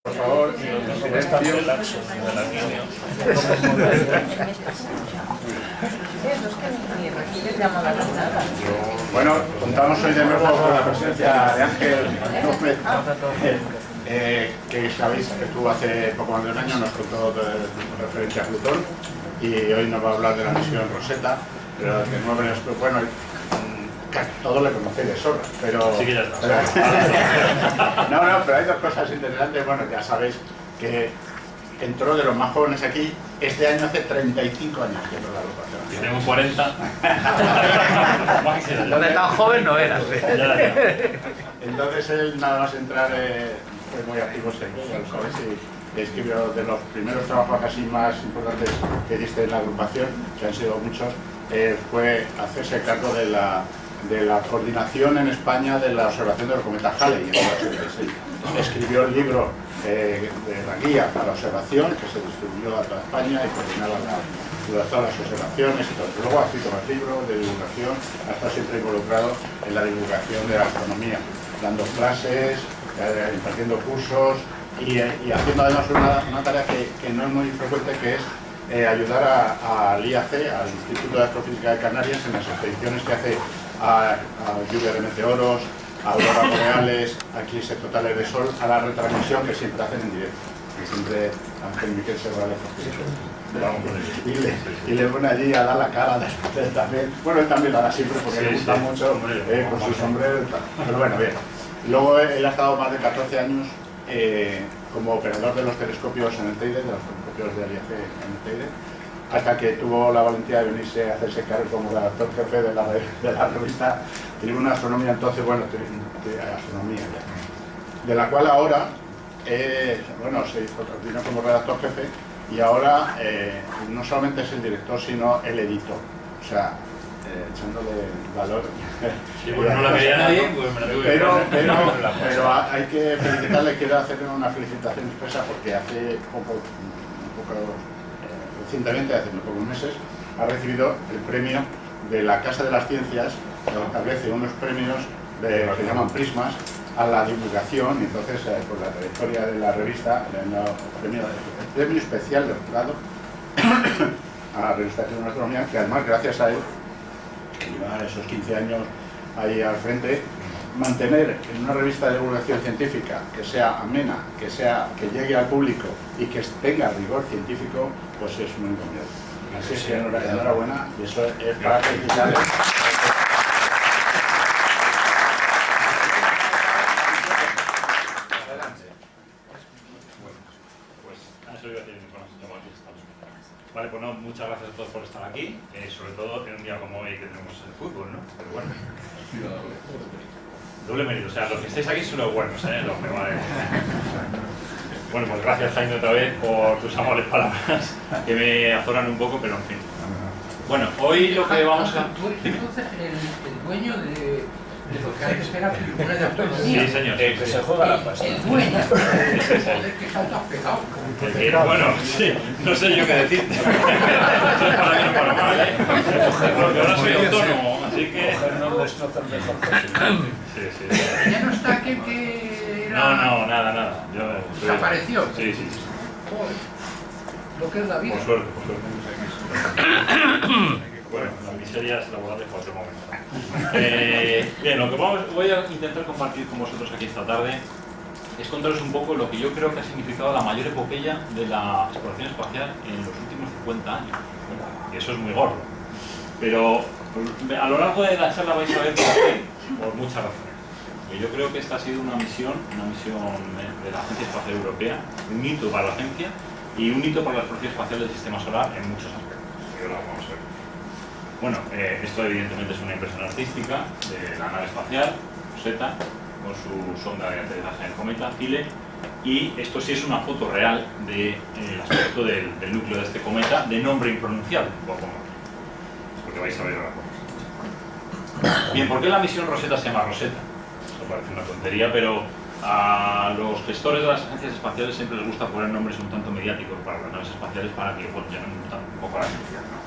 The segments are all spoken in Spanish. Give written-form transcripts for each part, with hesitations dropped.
Por favor, bueno, contamos hoy de nuevo con la presencia de Ángel López, que sabéis que estuvo hace poco más de un año, nos contó referente a Plutón, y hoy nos va a hablar de la misión Rosetta, pero de nuevo, bueno, casi todos le conocéis de sobra, pero... Sí que ya está. No, pero hay dos cosas interesantes. Bueno, ya sabéis que entró de los más jóvenes aquí, este año hace 35 años que entró la agrupación. Tengo 40. Entonces tan joven no eras. Entonces él nada más entrar fue muy activo siempre, ya lo sabéis, y escribió de los primeros trabajos casi más importantes que diste en la agrupación, que han sido muchos, fue hacerse cargo de la coordinación en España de la observación del cometa Halley en el 86. Escribió el libro de la guía para la observación, que se distribuyó a toda España y coordinaba todas las observaciones y todo. Luego ha escrito más libros de divulgación, ha estado siempre involucrado en la divulgación de la astronomía, dando clases, impartiendo cursos y haciendo además una tarea que no es muy frecuente, que es ayudar al IAC, al Instituto de Astrofísica de Canarias, en las expediciones que hace a lluvias de meteoros, a auroras boreales, a eclipses totales de sol, a la retransmisión que siempre hacen en directo. Que siempre Ángel Miquel se va y le pone allí a dar la cara después también. Bueno, él también la da siempre porque le gusta mucho con su sombrero. Pero bueno, bien. Luego él ha estado más de 14 años como operador de los telescopios en el Teide, de los telescopios del IAC en el Teide, hasta que tuvo la valentía de venirse a hacerse cargo como redactor jefe de la revista Tribuna Astronomía, entonces, bueno, Astronomía ya, de la cual ahora, bueno, se vino como redactor jefe y ahora no solamente es el director, sino el editor, o sea, echándole valor. Sí, porque no la quería nadie, pues me la tengo que pero hay que felicitarle, quiero hacerle una felicitación expresa porque hace recientemente, hace muy pocos meses, ha recibido el premio de la Casa de las Ciencias, que establece unos premios que se llaman prismas a la divulgación, y entonces por la trayectoria de la revista le han dado el premio especial de doctorado a la revista de Astronomía, que además gracias a él, que lleva esos 15 años ahí al frente, mantener en una revista de divulgación científica que sea amena, que llegue al público y que tenga rigor científico, pues es muy encomiable. Así es que enhorabuena, y eso es para felicitarle. Vale, pues no, muchas gracias a todos por estar aquí, sobre todo en un día como hoy que tenemos el fútbol, ¿no? Pero bueno, doble mérito, o sea, los que estáis aquí son los buenos, los que vale. Bueno, pues gracias, Jaime, otra vez por tus amables palabras, que me azoran un poco, pero en fin. Bueno, hoy lo que vamos a... ¿Tú eres entonces el dueño de lo que antes era Tribuna de Astronomía? Sí, señor. Que se juega la pasta. El dueño. Joder, que saltas pegado. Bueno, sí, no sé yo qué decirte. Eso es para bien o para mal, Porque ahora soy autónomo, así que... Nos destroza el mejor posible. Sí. Ya no está aquel que era... No, nada. ¿Desapareció? Sí. Joder, lo que es la vida. Por suerte. Bueno, las miserias laborales para otro momento. Bien, lo que voy a intentar compartir con vosotros aquí esta tarde es contaros un poco lo que yo creo que ha significado la mayor epopeya de la exploración espacial en los últimos 50 años. Y eso es muy gordo. Pero a lo largo de la charla vais a ver por muchas razones. Yo creo que esta ha sido una misión de la Agencia Espacial Europea, un hito para la agencia y un hito para la exploración espacial del Sistema Solar en muchos aspectos. Y ahora vamos a ver. Bueno, esto evidentemente es una impresión artística de la nave espacial, Rosetta, con su sonda de aterrizaje en el cometa, Philae, y esto sí es una foto real del aspecto del núcleo de este cometa, de nombre impronunciable, porque vais a ver ahora. Bien, ¿por qué la misión Rosetta se llama Rosetta? Esto parece una tontería, pero a los gestores de las agencias espaciales siempre les gusta poner nombres un tanto mediáticos para las naves espaciales para que llamen un poco la atención, ¿no?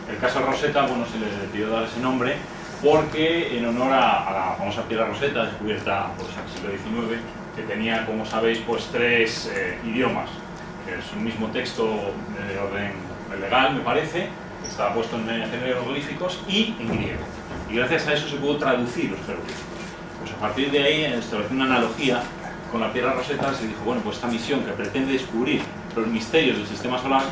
El caso Rosetta, bueno, se le pidió dar ese nombre porque en honor a la famosa piedra Rosetta, descubierta por el siglo XIX, que tenía, como sabéis, pues 3 idiomas. Es un mismo texto de orden legal, me parece, que estaba puesto en jeroglíficos y en griego. Y gracias a eso se pudo traducir los jeroglíficos. Pues a partir de ahí estableció una analogía con la piedra Rosetta. Se dijo, bueno, pues esta misión que pretende descubrir los misterios del sistema solar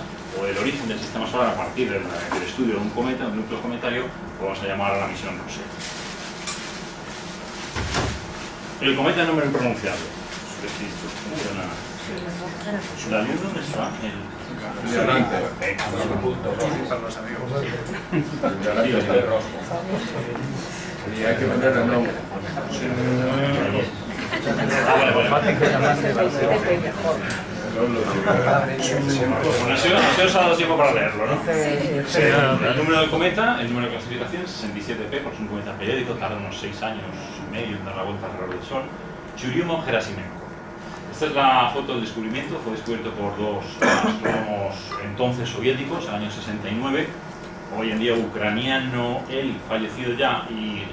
o el origen del sistema solar a partir del estudio de un cometa, un núcleo cometario, pues vamos a llamar a la misión Rosetta. El cometa es nombre impronunciable. ¿La luz dónde está? Delante. Y hay que poner el nombre. Bueno, así os ha dado tiempo para leerlo, ¿no? El número del cometa, el número de clasificación, 67P, porque es un cometa periódico, tarda unos 6 años y medio en dar la vuelta alrededor del Sol. Churyumov-Gerasimenko. Esta es la foto del descubrimiento, fue descubierto por 2 astrónomos entonces soviéticos, en el año 69. Hoy en día ucraniano, él fallecido ya, y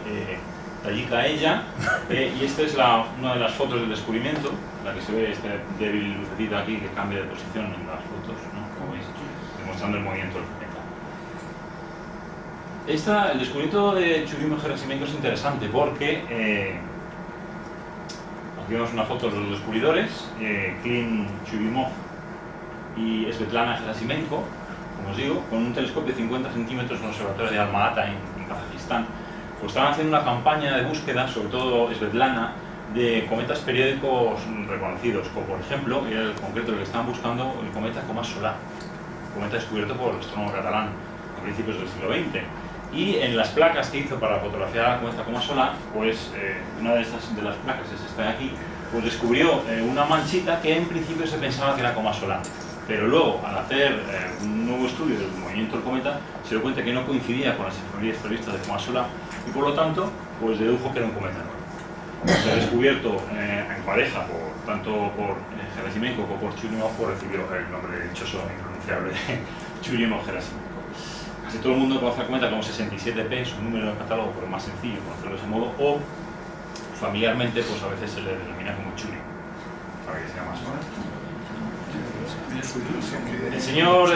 tayika ella. Y esta es una de las fotos del descubrimiento, la que se ve este débil lucecita aquí que cambia de posición en las fotos, ¿no? Como veis, demostrando el movimiento del planeta. El descubrimiento de Churyumov-Gerasimenko es interesante porque aquí vemos una foto de los descubridores, Klim Churyumov y Svetlana Gerasimenko, como os digo, con un telescopio de 50 centímetros en el observatorio de Alma-Ata en Kazajistán. Pues estaban haciendo una campaña de búsqueda, sobre todo Svetlana, de cometas periódicos reconocidos, como por ejemplo, y en concreto lo que estaban buscando, el cometa Comas Solar, cometa descubierto por el astrónomo catalán a principios del siglo XX. Y en las placas que hizo para fotografiar la cometa Comas Solar, pues una de las placas, es esta de aquí, pues descubrió una manchita que en principio se pensaba que era Comas Solar. Pero luego, al hacer un nuevo estudio del movimiento del cometa, se dio cuenta que no coincidía con las influencias previstas de Comas Solar y por lo tanto, pues dedujo que era un cometa nuevo. Se ha descubierto en pareja, tanto por Gerasimenko como por Churyumov, pues recibió el nombre dichoso e impronunciable de Churyumov-Gerasimenko. Casi todo el mundo conoce el cometa como 67P, es un número de catálogo, pero más sencillo conocerlo de ese modo, o familiarmente pues a veces se le denomina como Chury, para que sea más fácil. El señor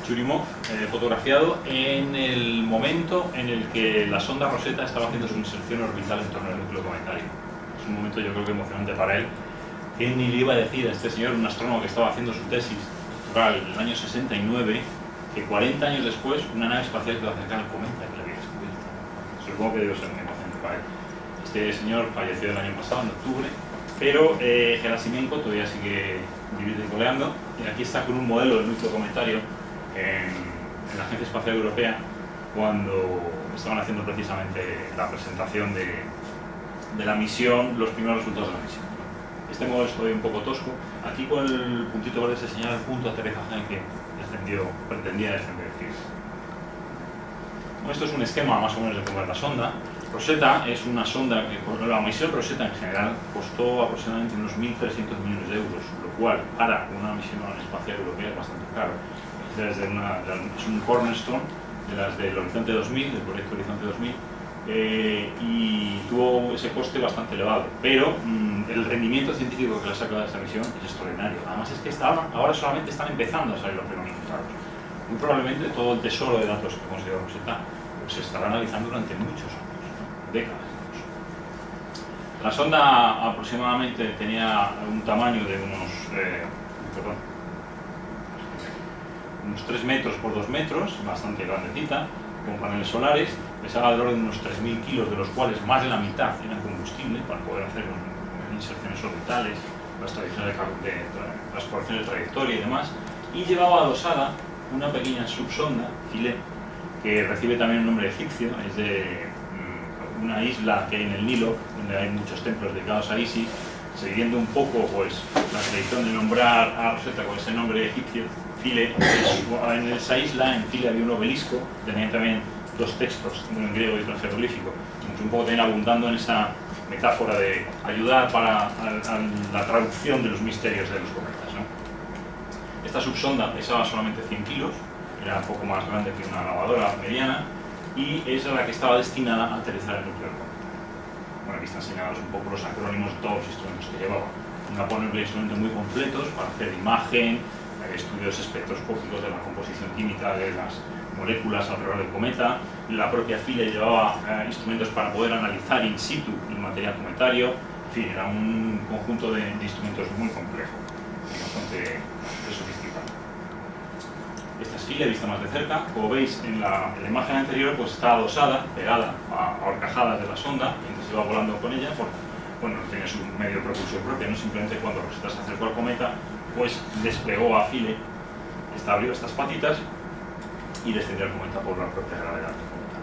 Churyumov, fotografiado en el momento en el que la sonda Rosetta estaba haciendo su inserción orbital en torno al núcleo cometario. Es un momento, yo creo que emocionante para él. ¿Quién ni le iba a decir a este señor, un astrónomo que estaba haciendo su tesis doctoral en el año 69, que 40 años después una nave espacial iba a acercar al cometa que le había descubierto? Supongo que debe ser muy emocionante para él. Este señor falleció el año pasado, en octubre, pero Gerasimenko todavía sigue viviendo y coleando, y aquí está con un modelo del núcleo cometario en la Agencia Espacial Europea, cuando estaban haciendo precisamente la presentación de la misión, los primeros resultados de la misión. Este modelo es todavía un poco tosco. Aquí con el puntito verde se señala el punto de aterrizaje en que pretendía descender. Bueno, esto es un esquema más o menos de cómo es la sonda. Rosetta es una sonda que, la misión Rosetta en general, costó aproximadamente unos 1.300 millones de euros, lo cual para una misión espacial europea es bastante caro. Es un cornerstone de las del Horizonte 2000, del proyecto Horizonte 2000, y tuvo ese coste bastante elevado, pero el rendimiento científico que le ha sacado de esta misión es extraordinario. Además es que ahora solamente están empezando a salir los primeros resultados. Muy probablemente todo el tesoro de datos que considera Rosetta pues, se estará analizando durante muchos años, décadas. La sonda aproximadamente tenía un tamaño de unos 3 metros por 2 metros, bastante grandecita, con paneles solares, pesaba del orden de unos 3.000 kilos, de los cuales más de la mitad eran combustible para poder hacer inserciones orbitales, las correcciones de trayectoria y demás, y llevaba adosada una pequeña subsonda, Philae, que recibe también un nombre egipcio, es de una isla que hay en el Nilo, donde hay muchos templos dedicados a Isis, siguiendo un poco pues, la tradición de nombrar a Rosetta con ese nombre egipcio, Philae. En esa isla, en Philae, había un obelisco, tenían también 2 textos, uno en griego y otro en jeroglífico, un poco también abundando en esa metáfora de ayudar para la traducción de los misterios de los cometas, ¿no? Esta subsonda pesaba solamente 100 kilos, era un poco más grande que una lavadora mediana, y es la que estaba destinada a aterrizar el núcleo del cometa. Bueno, aquí están señalados un poco los acrónimos de todos los instrumentos que llevaba. Una panoplia de instrumentos muy completos para hacer imagen, estudios espectroscópicos de la composición química de las moléculas alrededor del cometa. La propia Philae llevaba instrumentos para poder analizar in situ el material cometario. En fin, era un conjunto de instrumentos muy complejo y bastante sofisticado. Esta es Philae vista más de cerca. Como veis en la imagen anterior, pues está adosada, pegada a horcajadas de la sonda, mientras iba volando con ella, porque bueno, tiene su medio de propulsión propia, no simplemente cuando Rosetta se acercó al cometa, pues desplegó a Philae, abrió estas patitas y descendió al cometa por la propia gravedad del cometa.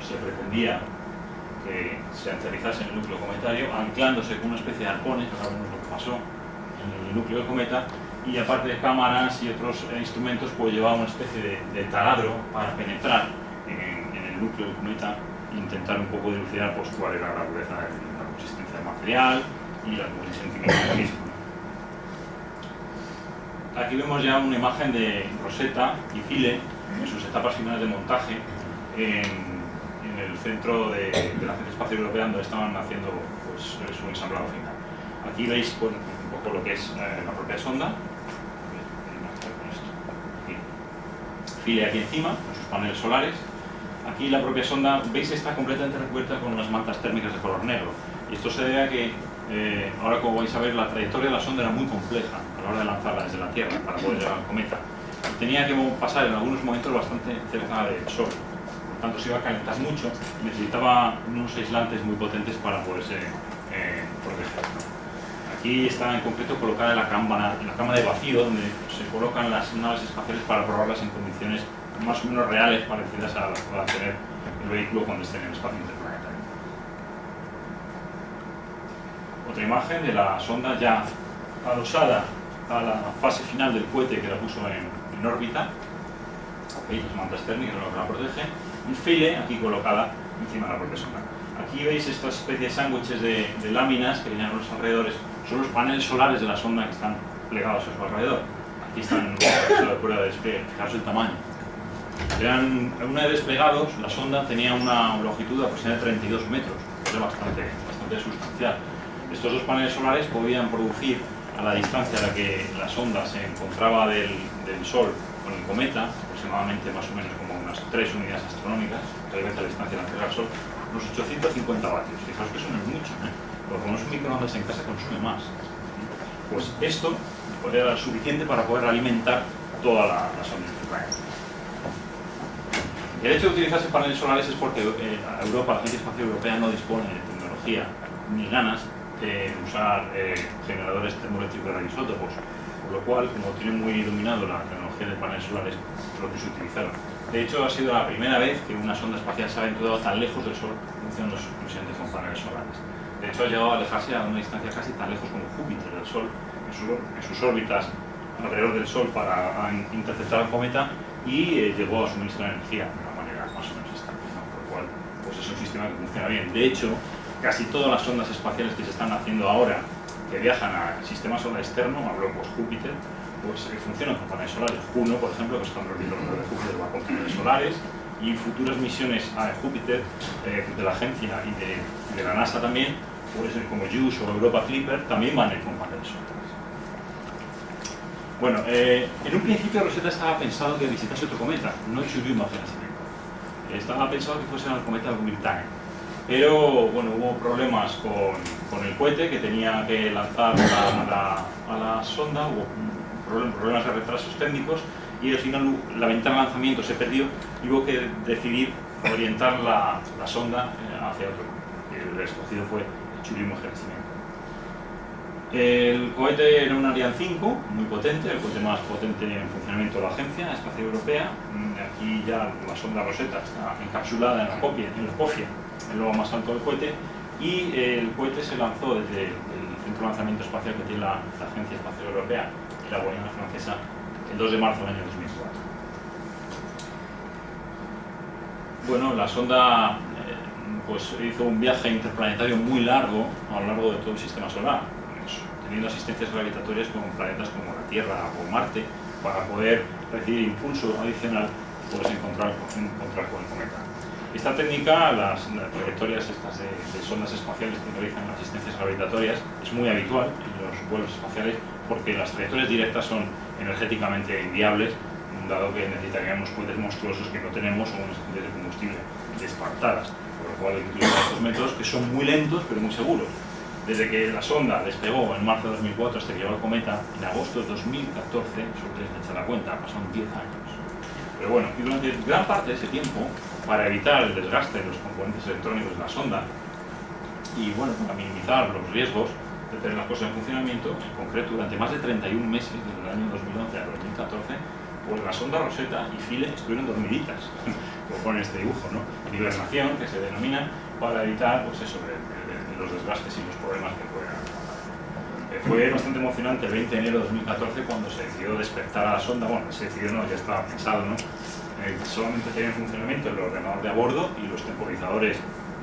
Se pretendía que se aterrizase en el núcleo cometario, anclándose con una especie de arpones, que ahora vemos lo que pasó en el núcleo del cometa, y aparte de cámaras y otros instrumentos, pues llevaba una especie de taladro para penetrar en el núcleo del cometa e intentar un poco dilucidar pues, cuál era la dureza de la consistencia del material y la consistencia del mismo. Aquí vemos ya una imagen de Rosetta y Philae en sus etapas finales de montaje en el centro de la Agencia Espacial Europea, donde estaban haciendo pues, su ensamblado final. Aquí veis bueno, un poco lo que es la propia sonda. Philae aquí encima, con sus paneles solares. Aquí la propia sonda, veis, está completamente recubierta con unas mantas térmicas de color negro. Y esto se debe a que, ahora como vais a ver, la trayectoria de la sonda era muy compleja a la hora de lanzarla desde la Tierra para poder llegar al cometa. Y tenía que pasar en algunos momentos bastante cerca del Sol. Por tanto, se iba a calentar mucho y necesitaba unos aislantes muy potentes para poderse proteger. Aquí está en concreto colocada la cámara de vacío, donde se colocan las naves espaciales para probarlas en condiciones más o menos reales, parecidas a las que va a tener el vehículo cuando esté en el espacio interplanetario. Otra imagen de la sonda ya adosada a la fase final del cohete que la puso en órbita. Veis las mantas térmicas lo que la protegen. Y Philae aquí colocada encima de la propia sonda. Aquí veis estas especies de sándwiches de láminas que venían a los alrededores. Son los paneles solares de la sonda que están plegados a su alrededor. Aquí están en la prueba de despegue. Fijaos el tamaño. Una vez desplegados, la sonda tenía una longitud de aproximadamente 32 metros, es bastante sustancial. Estos dos paneles solares podían producir, a la distancia a la que la sonda se encontraba del Sol con el cometa, aproximadamente más o menos como unas 3 unidades astronómicas, 3 veces la distancia de la Tierra al Sol, unos 850 vatios. Fijaos que eso no es mucho, por lo menos un microondas en casa consume más. Pues esto podría dar suficiente para poder alimentar toda la sonda del planeta. El hecho de utilizarse paneles solares es porque Europa, la Agencia Espacial Europea, no dispone de tecnología ni ganas de usar generadores termoeléctricos de radioisótopos, por lo cual, como tienen muy dominado la tecnología de paneles solares, es lo que se utilizaron. De hecho, ha sido la primera vez que una sonda espacial se ha aventurado tan lejos del Sol funcionando exclusivamente con paneles solares. De hecho, ha llegado a alejarse a una distancia casi tan lejos como Júpiter del Sol, en sus órbitas alrededor del Sol para interceptar al cometa, y llegó a suministrar energía de una manera más o menos estable, ¿no? Por lo cual pues es un sistema que funciona bien. De hecho, casi todas las sondas espaciales que se están haciendo ahora, que viajan al sistema solar externo, hablo pues Júpiter, pues funcionan con paneles solares. Juno, por ejemplo, que está en órbita alrededor de Júpiter, va con paneles solares, y futuras misiones a Júpiter de la agencia y de la NASA también, pues como JUICE o Europa Clipper, también van a ir con paneles solares. Bueno, en un principio Rosetta estaba pensado que visitase otro cometa, no Churyumov-Gerasimenko. Estaba pensado que fuese al cometa Virtanen. Pero bueno, hubo problemas con el cohete que tenía que lanzar a la sonda, hubo problemas de retrasos técnicos y al final la ventana de lanzamiento se perdió y hubo que decidir orientar la sonda hacia otro cometa. El escogido fue Churyumov-Gerasimenko. El cohete era un Ariane 5, muy potente, el cohete más potente en funcionamiento de la Agencia Espacial Europea. Aquí ya la sonda Rosetta está encapsulada en la copia, el logo más alto del cohete, y el cohete se lanzó desde el centro de lanzamiento espacial que tiene la Agencia Espacial Europea y la Guayana francesa el 2 de marzo del año 2004. Bueno, la sonda pues hizo un viaje interplanetario muy largo a lo largo de todo el sistema solar, teniendo asistencias gravitatorias con planetas como la Tierra o Marte, para poder recibir impulso adicional y poderse encontrar con el cometa. Esta técnica, las trayectorias estas de sondas espaciales que realizan asistencias gravitatorias, es muy habitual en los vuelos espaciales porque las trayectorias directas son energéticamente inviables, dado que necesitaríamos puentes monstruosos que no tenemos o unas fuentes de combustible descartadas, por lo cual utilizan estos métodos que son muy lentos pero muy seguros. Desde que la sonda despegó en marzo de 2004 hasta que llegó el cometa, en agosto de 2014, solo les echan la cuenta, pasaron 10 años. Pero bueno, y durante gran parte de ese tiempo, para evitar el desgaste de los componentes electrónicos de la sonda y bueno, para minimizar los riesgos de tener las cosas en funcionamiento, en concreto durante más de 31 meses, desde el año 2011 a 2014, pues la sonda Rosetta y Philae estuvieron dormiditas, como pone este dibujo, ¿no? De hibernación, que se denomina, para evitar pues eso, los desgastes y los problemas que puedan haber. Fue bastante emocionante el 20 de enero de 2014 cuando se decidió despertar a la sonda. Bueno, se decidió, no, ya estaba pensado, ¿no? Solamente tenía en funcionamiento el ordenador de a bordo y los temporizadores,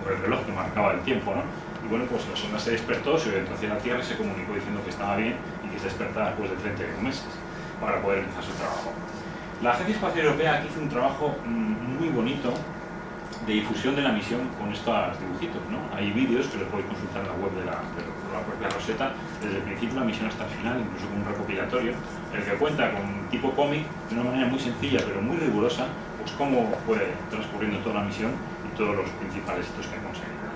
o el reloj que marcaba el tiempo, ¿no? Y bueno, pues la sonda se despertó, se orientó hacia la Tierra y se comunicó diciendo que estaba bien y que se despertara después de 31 meses para poder empezar su trabajo. La Agencia Espacial Europea aquí hizo un trabajo muy bonito de difusión de la misión con estos dibujitos, ¿no? Hay vídeos que los podéis consultar en la web de la propia Rosetta, desde el principio de la misión hasta el final, incluso con un recopilatorio, el que cuenta con tipo cómic, de una manera muy sencilla pero muy rigurosa, pues cómo fue transcurriendo toda la misión y todos los principales hitos que han conseguido.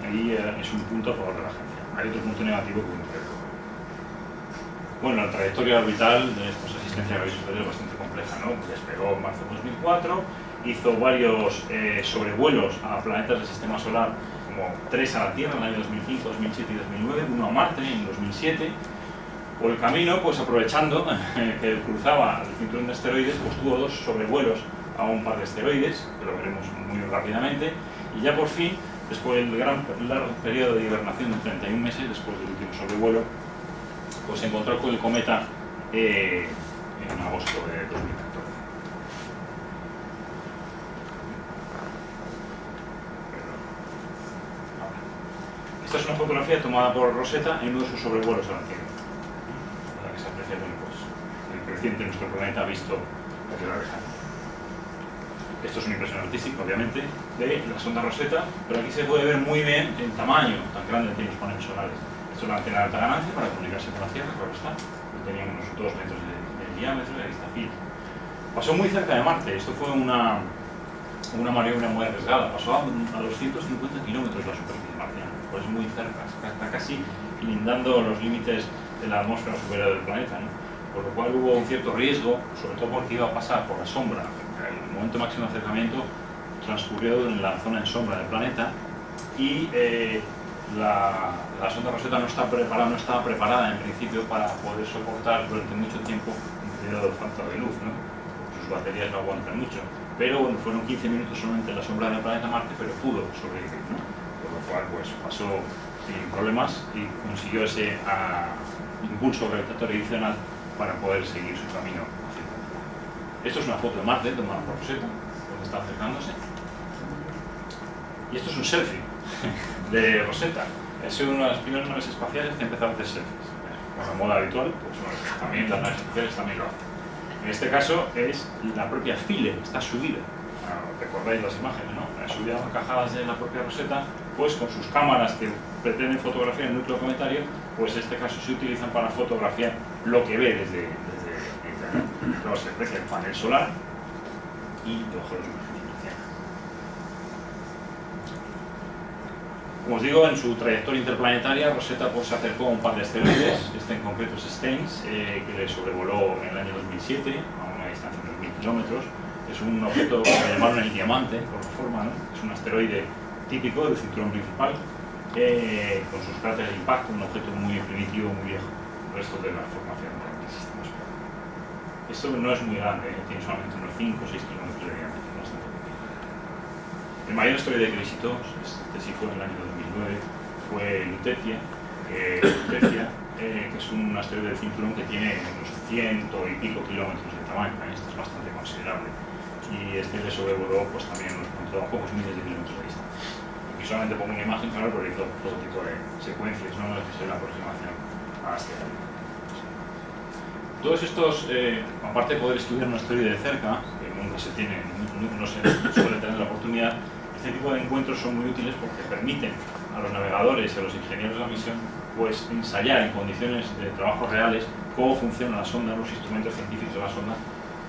Ahí es un punto a favor de la agencia. Hay otro punto negativo que no. Bueno, la trayectoria orbital de estas asistencias gravitatorias es bastante compleja, ¿no? Despegó en marzo de 2004, hizo varios sobrevuelos a planetas del sistema solar, como 3 a la Tierra en el año 2005, 2007 y 2009, uno a Marte en 2007. Por el camino, pues aprovechando que cruzaba el cinturón de asteroides, pues tuvo 2 sobrevuelos a un par de asteroides, que lo veremos muy rápidamente, y ya por fin, después del largo periodo de hibernación de 31 meses, después del último sobrevuelo, pues se encontró con el cometa en agosto de 2014. Esta es una fotografía tomada por Rosetta en uno de sus sobrevuelos a la Tierra, para que se aprecie pues, el creciente de nuestro planeta visto desde la lejana. Esto es una impresión artística, obviamente, de la sonda Rosetta, pero aquí se puede ver muy bien el tamaño tan grande que tienen los paneles solares. Esto es la antena de alta ganancia para comunicarse con la Tierra, claro está. Tenía unos 2 metros de diámetro y ahí está Philae. Pasó muy cerca de Marte, esto fue una maniobra muy arriesgada. Pasó a 250 kilómetros la superficie marciana, pues muy cerca, está casi lindando los límites de la atmósfera superior del planeta, ¿no? Por lo cual hubo un cierto riesgo, sobre todo porque iba a pasar por la sombra. El momento máximo de acercamiento transcurrió en la zona en sombra del planeta y la sonda Rosetta no estaba preparada en principio para poder soportar durante mucho tiempo un periodo de falta de luz, ¿no? Sus baterías no aguantan mucho, pero bueno, fueron 15 minutos solamente en la sombra del planeta Marte, pero pudo sobrevivir, ¿no? Por lo cual pues pasó sin problemas y consiguió ese impulso gravitatorio adicional para poder seguir su camino hacia el planeta. Esto es una foto de Marte tomada por Rosetta, donde está acercándose, y esto es un selfie de Rosetta. Ha sido una de las primeras naves espaciales que ha empezado a hacer selfies. Con la moda habitual, pues bueno, también las naves espaciales también lo hacen. En este caso es la propia Philae, está subida. Recordáis las imágenes, ¿no? Subida a encajadas en la propia Rosetta, pues con sus cámaras que pretenden fotografiar el núcleo cometario, pues en este caso se utilizan para fotografiar lo que ve desde Internet. Luego se aprecia el panel solar y debajo de la superficie marciana. Como os digo, en su trayectoria interplanetaria, Rosetta pues, se acercó a un par de asteroides, este en concreto es Stennis, que le sobrevoló en el año 2007 a una distancia de 2.000 kilómetros. Es un objeto que llamaron el diamante, por la forma, ¿no? Es un asteroide típico del cinturón principal, con sus cráteres de impacto, un objeto muy primitivo, muy viejo, el resto de la formación del sistema solar. Esto no es muy grande, tiene solamente unos 5 o 6 kilómetros de diámetro, bastante pequeño. El mayor asteroide que visitó, este sí fue en el año 2009, fue Lutetia, que es un asteroide del cinturón que tiene unos 100 y pico kilómetros de tamaño, esto es bastante considerable. Y este le sobrevoló pues también nos encontró a pocos miles de kilómetros de distancia. Aquí solamente pongo una imagen, claro, pero hizo todo tipo de secuencias, ¿no? Que es la aproximación a este asteroide. Todos estos, aparte de poder estudiar un asteroide de cerca, que nunca se tiene, no se suele tener la oportunidad, Este tipo de encuentros son muy útiles porque permiten a los navegadores y a los ingenieros de la misión pues ensayar en condiciones de trabajo reales cómo funciona la sonda, los instrumentos científicos de la sonda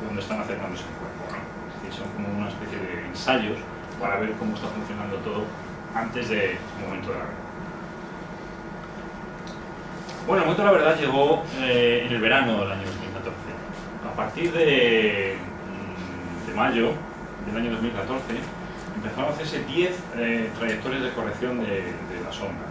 cuando están acercándose al cuerpo, ¿no? Es decir, son como una especie de ensayos para ver cómo está funcionando todo antes del momento de la verdad. Bueno, el momento de la verdad llegó en el verano del año 2014. A partir de mayo del año 2014 empezaron a hacerse 10 trayectorias de corrección de la sonda.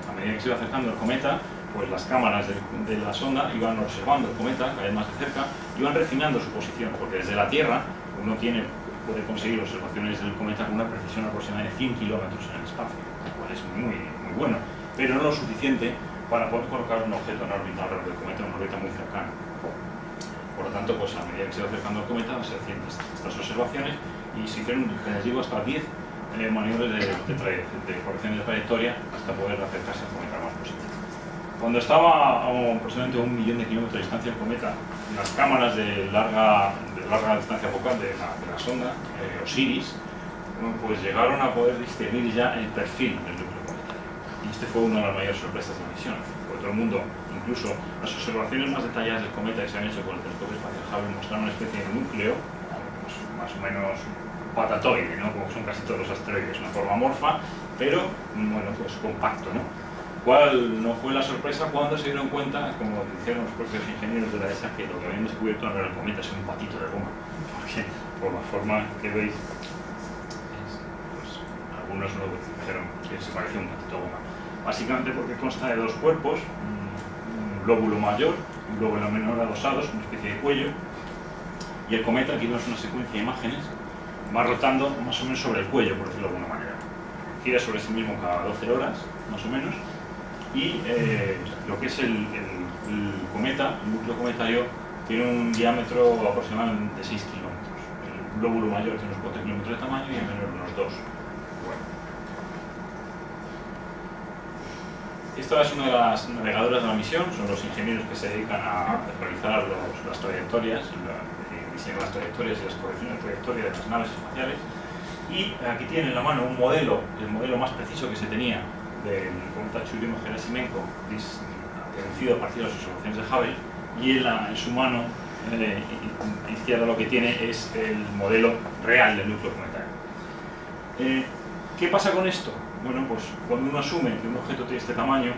A medida que se iba acercando el cometa, pues las cámaras de la sonda iban observando el cometa cada vez más de cerca, iban refinando su posición, porque desde la Tierra uno puede conseguir observaciones del cometa con una precisión aproximada de 100 kilómetros en el espacio, lo cual es muy bueno, pero no lo suficiente para poder colocar un objeto en órbita alrededor del cometa, en una órbita muy cercana. Por lo tanto, pues a medida que se iba acercando al cometa, se hacían estas observaciones y se hicieron, como les digo, hasta 10 maniobras de corrección de trayectoria hasta poder acercarse al cometa lo más posible. Cuando estaba a aproximadamente 1 millón de kilómetros de distancia del cometa, las cámaras de larga distancia focal de la sonda, OSIRIS, pues llegaron a poder discernir ya el perfil del núcleo cometario. Y este fue una de las mayores sorpresas de la misión, porque todo el mundo, incluso las observaciones más detalladas del cometa que se han hecho con el telescopio espacial Hubble, mostraron una especie de núcleo, pues, más o menos patatoide, ¿no? Como son casi todos los asteroides, una forma amorfa, pero bueno, pues compacto, ¿no? ¿Cuál no fue la sorpresa cuando se dieron cuenta, como dijeron los propios ingenieros de la ESA, que lo que habían descubierto no era el cometa, sino un patito de goma? Porque por la forma que veis, pues, algunos no dijeron que se parecía a un patito de goma. Básicamente porque consta de dos cuerpos, un lóbulo mayor y un lóbulo menor adosados, una especie de cuello, y el cometa, aquí vemos una secuencia de imágenes, va rotando más o menos sobre el cuello, por decirlo de alguna manera. Gira sobre sí mismo cada 12 horas, más o menos, y lo que es el cometa, el núcleo cometario, tiene un diámetro aproximadamente de 6 kilómetros. El lóbulo mayor tiene unos 4 kilómetros de tamaño y el menor unos 2. Bueno. Esta es una de las navegadoras de la misión, son los ingenieros que se dedican a realizar las trayectorias, diseñar las trayectorias y las correcciones de trayectoria de las naves espaciales. Y aquí tienen en la mano un modelo, el modelo más preciso que se tenía del cometa Churyumov-Gerasimenko, producido a partir de las observaciones de Hubble, y en su mano izquierda lo que tiene es el modelo real del núcleo cometario. ¿Qué pasa con esto? Bueno, pues cuando uno asume que un objeto tiene este tamaño,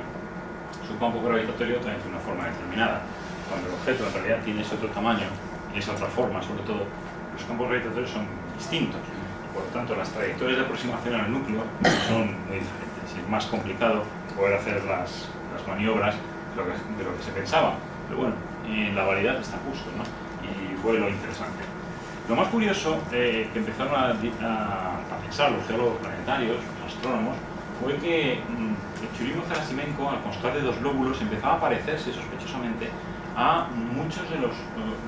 su campo gravitatorio también tiene una forma determinada. Cuando el objeto en realidad tiene ese otro tamaño y esa otra forma, sobre todo, los campos gravitatorios son distintos. Por lo tanto, las trayectorias de aproximación al núcleo son muy diferentes. Es más complicado poder hacer las maniobras de lo que se pensaba. Pero bueno, la variedad está justo, ¿no? Y fue lo interesante. Lo más curioso que empezaron a pensar los geólogos planetarios, los astrónomos, fue que el Churyumov-Gerasimenko, al constar de dos lóbulos, empezaba a parecerse sospechosamente a muchos de los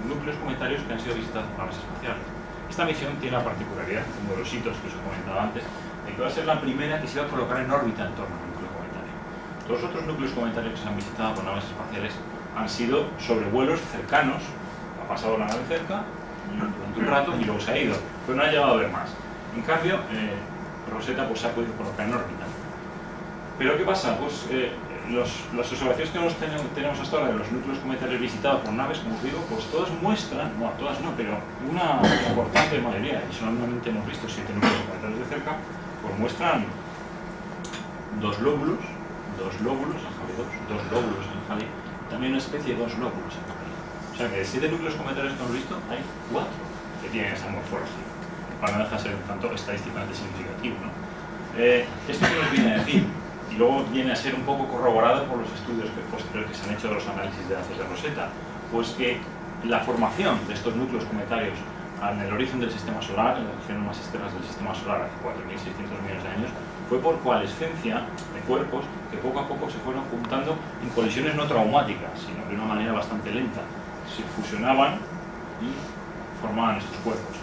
núcleos cometarios que han sido visitados por naves espaciales. Esta misión tiene la particularidad, uno de los hitos que os he comentado antes, de que va a ser la primera que se va a colocar en órbita en torno al núcleo cometario. Todos los otros núcleos cometarios que se han visitado por naves espaciales han sido sobrevuelos cercanos, ha pasado la nave cerca durante un rato y luego se ha ido, pero no ha llegado a ver más. En cambio, Rosetta pues, se ha podido colocar en órbita. Pero ¿qué pasa? Pues las observaciones que tenemos hasta ahora de los núcleos cometarios visitados por naves, como os digo, pues todas muestran, no, todas no, pero una importante mayoría, y solamente hemos visto 7 núcleos cometarios de cerca, pues muestran dos lóbulos en Halley, también una especie de dos lóbulos en Halley. O sea que de 7 núcleos cometarios que hemos visto, hay 4 que tienen esa morfología, para no dejar de ser tanto estadísticamente significativo, ¿no? ¿Esto qué nos viene a decir? Y luego viene a ser un poco corroborado por los estudios posteriores que se han hecho de los análisis de datos de Rosetta, pues que la formación de estos núcleos cometarios en el origen del sistema solar, en las regiones más externas del sistema solar hace 4.600 millones de años, fue por coalescencia de cuerpos que poco a poco se fueron juntando en colisiones no traumáticas, sino de una manera bastante lenta. Se fusionaban y formaban estos cuerpos.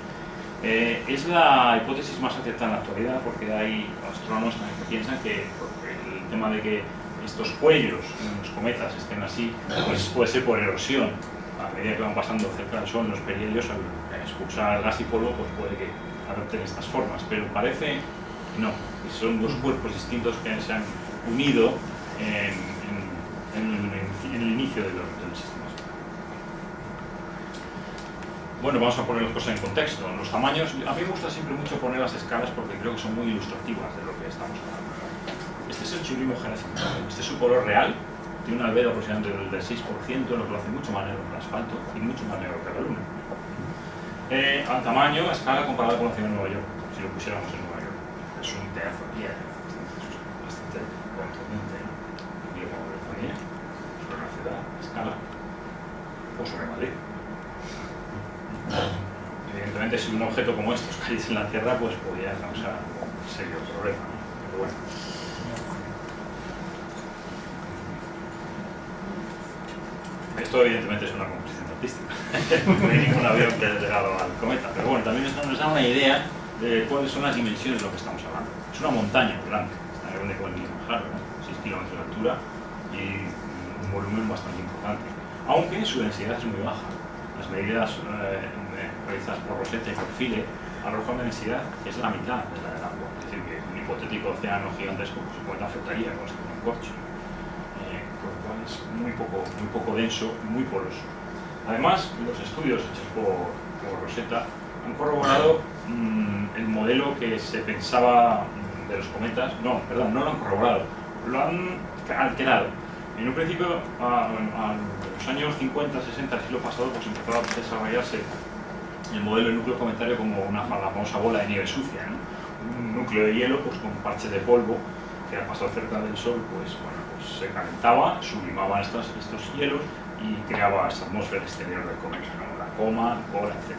Es la hipótesis más aceptada en la actualidad porque hay astrónomos también que piensan que el tema de que estos cuellos en los cometas estén así, pues puede ser por erosión. A medida que van pasando cerca del Sol, los perihelios, al expulsar gas y polvo, pues puede que adopten estas formas, pero parece que no, que son dos cuerpos distintos que se han unido en el inicio del sistema. Bueno, vamos a poner las cosas en contexto. Los tamaños, a mí me gusta siempre mucho poner las escalas porque creo que son muy ilustrativas de lo que estamos hablando. Este es el churimo genesimitado. Este es su color real, tiene una albedo aproximadamente del 6%, lo que lo hace mucho más negro que el asfalto y mucho más negro que la luna. Al tamaño, a escala comparada con la ciudad de Nueva York, si lo pusiéramos en Nueva York. Es un pedazo aquí, bastante contundente, ¿no? Y como lo ponía, sobre una ciudad, a escala, o sobre Madrid. Evidentemente, si un objeto como estos cayese en la Tierra, pues podría causar un serio problema, ¿no? Pero bueno. Esto evidentemente es una composición artística. No hay ningún avión que haya llegado al cometa, pero bueno, también nos da una idea de cuáles son las dimensiones de lo que estamos hablando. Es una montaña grande, tan grande como el Kilimanjaro, ¿no? 6 kilómetros de altura y un volumen bastante importante, aunque su densidad es muy baja. Las medidas realizadas por Rosetta y por Philae arrojan una densidad que es la mitad de la del agua, es decir, que un hipotético océano gigantesco pues, el cometa afectaría con un corcho. Por lo cual es muy poco denso y muy poroso. Además, los estudios hechos por Rosetta han corroborado el modelo que se pensaba de los cometas. No lo han corroborado, lo han alterado. En un principio, a los años 50, 60 del siglo pasado, pues empezó a desarrollarse el modelo del núcleo cometario como la famosa bola de nieve sucia, ¿no? Un núcleo de hielo pues, con parches de polvo que al pasar cerca del Sol pues, bueno, pues se calentaba, sublimaba estos hielos y creaba esa atmósfera exterior del cometa, ¿no? La coma, bola, etc.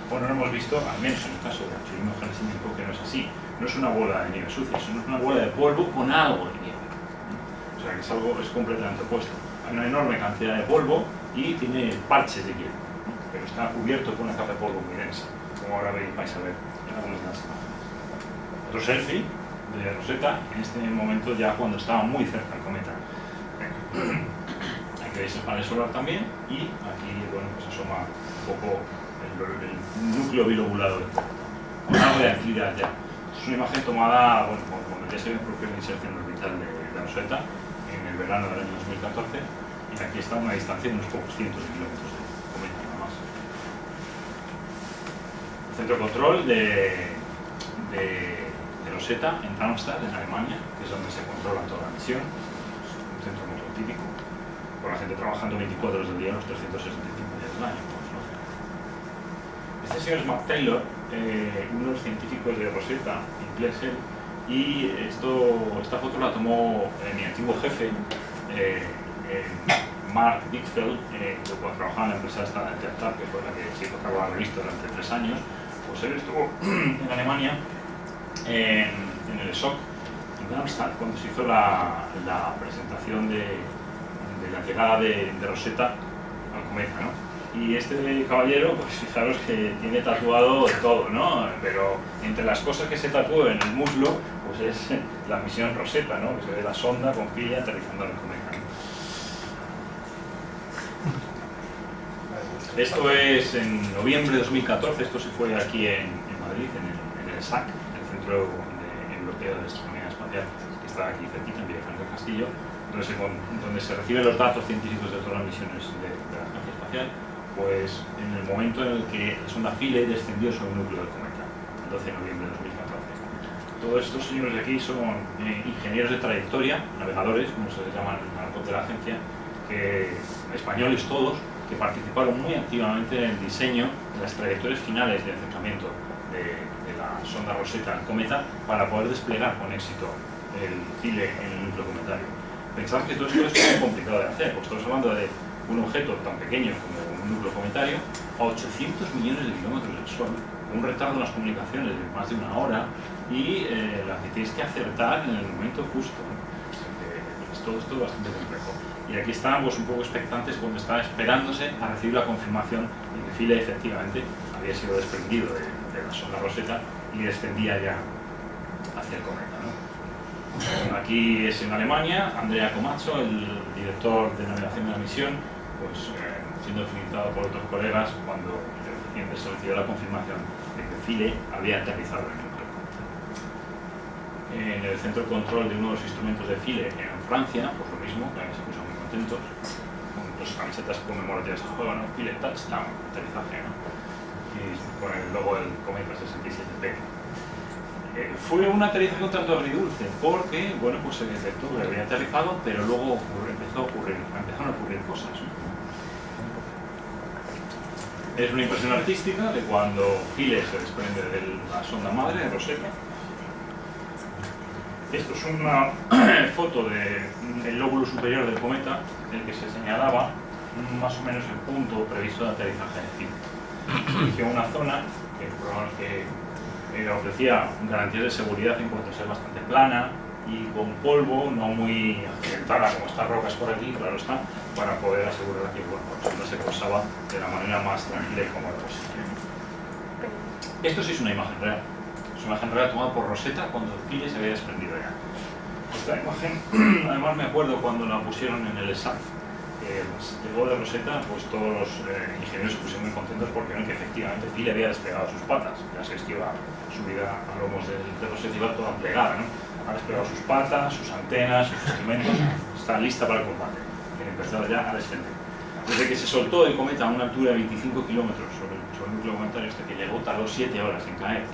Bueno, lo hemos visto, al menos en el caso del churimo genesimitado, que no es así. No es una bola de nieve sucia, sino una bola de polvo con algo de nieve. O sea que es completamente opuesto. Hay una enorme cantidad de polvo y tiene parches de hielo, ¿no? Pero está cubierto por una capa de polvo muy densa, como ahora vais a ver en algunas de las imágenes. Otro selfie de Rosetta, en este momento ya cuando estaba muy cerca del cometa. Aquí veis el panel solar también y aquí bueno, pues asoma un poco el núcleo bilobulado del cometa, con algo de actividad ya. Es una imagen tomada, bueno, como ya se ve, propia inserción orbital de Rosetta en el verano del año 2014, y aquí está a una distancia de unos pocos cientos de kilómetros de cometa, nada más. El centro de control de Rosetta en Darmstadt, en Alemania, que es donde se controla toda la misión. Es un centro muy típico, con la gente trabajando 24 horas del día, los 365 días del año. Este señor es Mark Taylor, uno de los científicos de Rosetta, inglés él, y esta foto la tomó mi antiguo jefe, Mark Bickfeld, cuando trabajaba en la empresa esta de Teatar, que fue la que se hizo cargo de la revista durante 3 años. Pues él estuvo en Alemania, en el SOC, en Darmstadt, cuando se hizo la presentación de la llegada de Rosetta al cometa, ¿no? Y este caballero, pues fijaros que tiene tatuado todo, ¿no? Pero entre las cosas que se tatuó en el muslo, pues es la misión Rosetta, ¿no? Que se ve la sonda con Philae aterrizando en el cometa, ¿no? Esto es en noviembre de 2014, esto se fue aquí en Madrid, en el SAC, el Centro Europeo de Astronomía Espacial, que está aquí cerquita, en Villafranca del Castillo, donde se reciben los datos científicos de todas las misiones de la Agencia Espacial. Pues en el momento en el que la sonda Philae descendió sobre el núcleo del cometa, el 12 de noviembre de 2014. Todos estos señores de aquí son ingenieros de trayectoria, navegadores, como se les llaman a la de la agencia, españoles todos, que participaron muy activamente en el diseño de las trayectorias finales de acercamiento de la sonda Rosetta al cometa para poder desplegar con éxito el Philae en el núcleo cometario. Pensad que todo esto es muy complicado de hacer, porque estamos hablando de un objeto tan pequeño como un núcleo cometario a 800 millones de kilómetros del Sol, con un retardo en las comunicaciones de más de 1 hora y la que tienes que acertar en el momento justo, ¿no? O sea que es todo esto bastante complejo. Y aquí estábamos un poco expectantes cuando estaba esperándose a recibir la confirmación de que Philae efectivamente había sido desprendido de la sonda Rosetta y descendía ya hacia el cometa, ¿no? Aquí es en Alemania, Andrea Comazzo, el director de navegación de la misión, pues siendo felicitado por otros colegas cuando recientes se recibió la confirmación de que Philae había aterrizado en el núcleo. En el centro de control de uno de los instrumentos de Philae en Francia, pues lo mismo, también se pusieron muy contentos, con las camisetas conmemorativas de juego, ¿no? Philae Touchdown, aterrizaje, ¿no? Y con el logo del cometa 67P. Fue un aterrizaje un tanto agridulce, porque, bueno, pues se detectó que había aterrizado, pero luego empezaron a ocurrir cosas, ¿no? Es una impresión artística de cuando Philae se desprende de la sonda madre de Rosetta. Esto es una foto del lóbulo superior del cometa, en el que se señalaba más o menos el punto previsto de aterrizaje de Philae. Eligió una zona que ofrecía garantías de seguridad en cuanto a ser bastante plana y con polvo, no muy accidentada como estas rocas por aquí, claro está, para poder asegurar que bueno, la sonda se posaba de la manera más tranquila y cómoda posible. Esto sí es una imagen real. Es una imagen real tomada por Rosetta cuando Philae se había desprendido ya. Esta imagen, además me acuerdo cuando la pusieron en el ESAC, llegó de Rosetta, pues todos los ingenieros se pusieron muy contentos porque ven que efectivamente Philae había desplegado sus patas. Ya sabéis que iba subida a lomos de Rosetta, iba toda plegada, ¿no? Ha desplegado sus patas, sus antenas, sus instrumentos, está lista para el combate. Tiene empezado ya a descender. Desde que se soltó el cometa a una altura de 25 kilómetros sobre el núcleo cometario, hasta que llegó, tardó 7 horas en caer.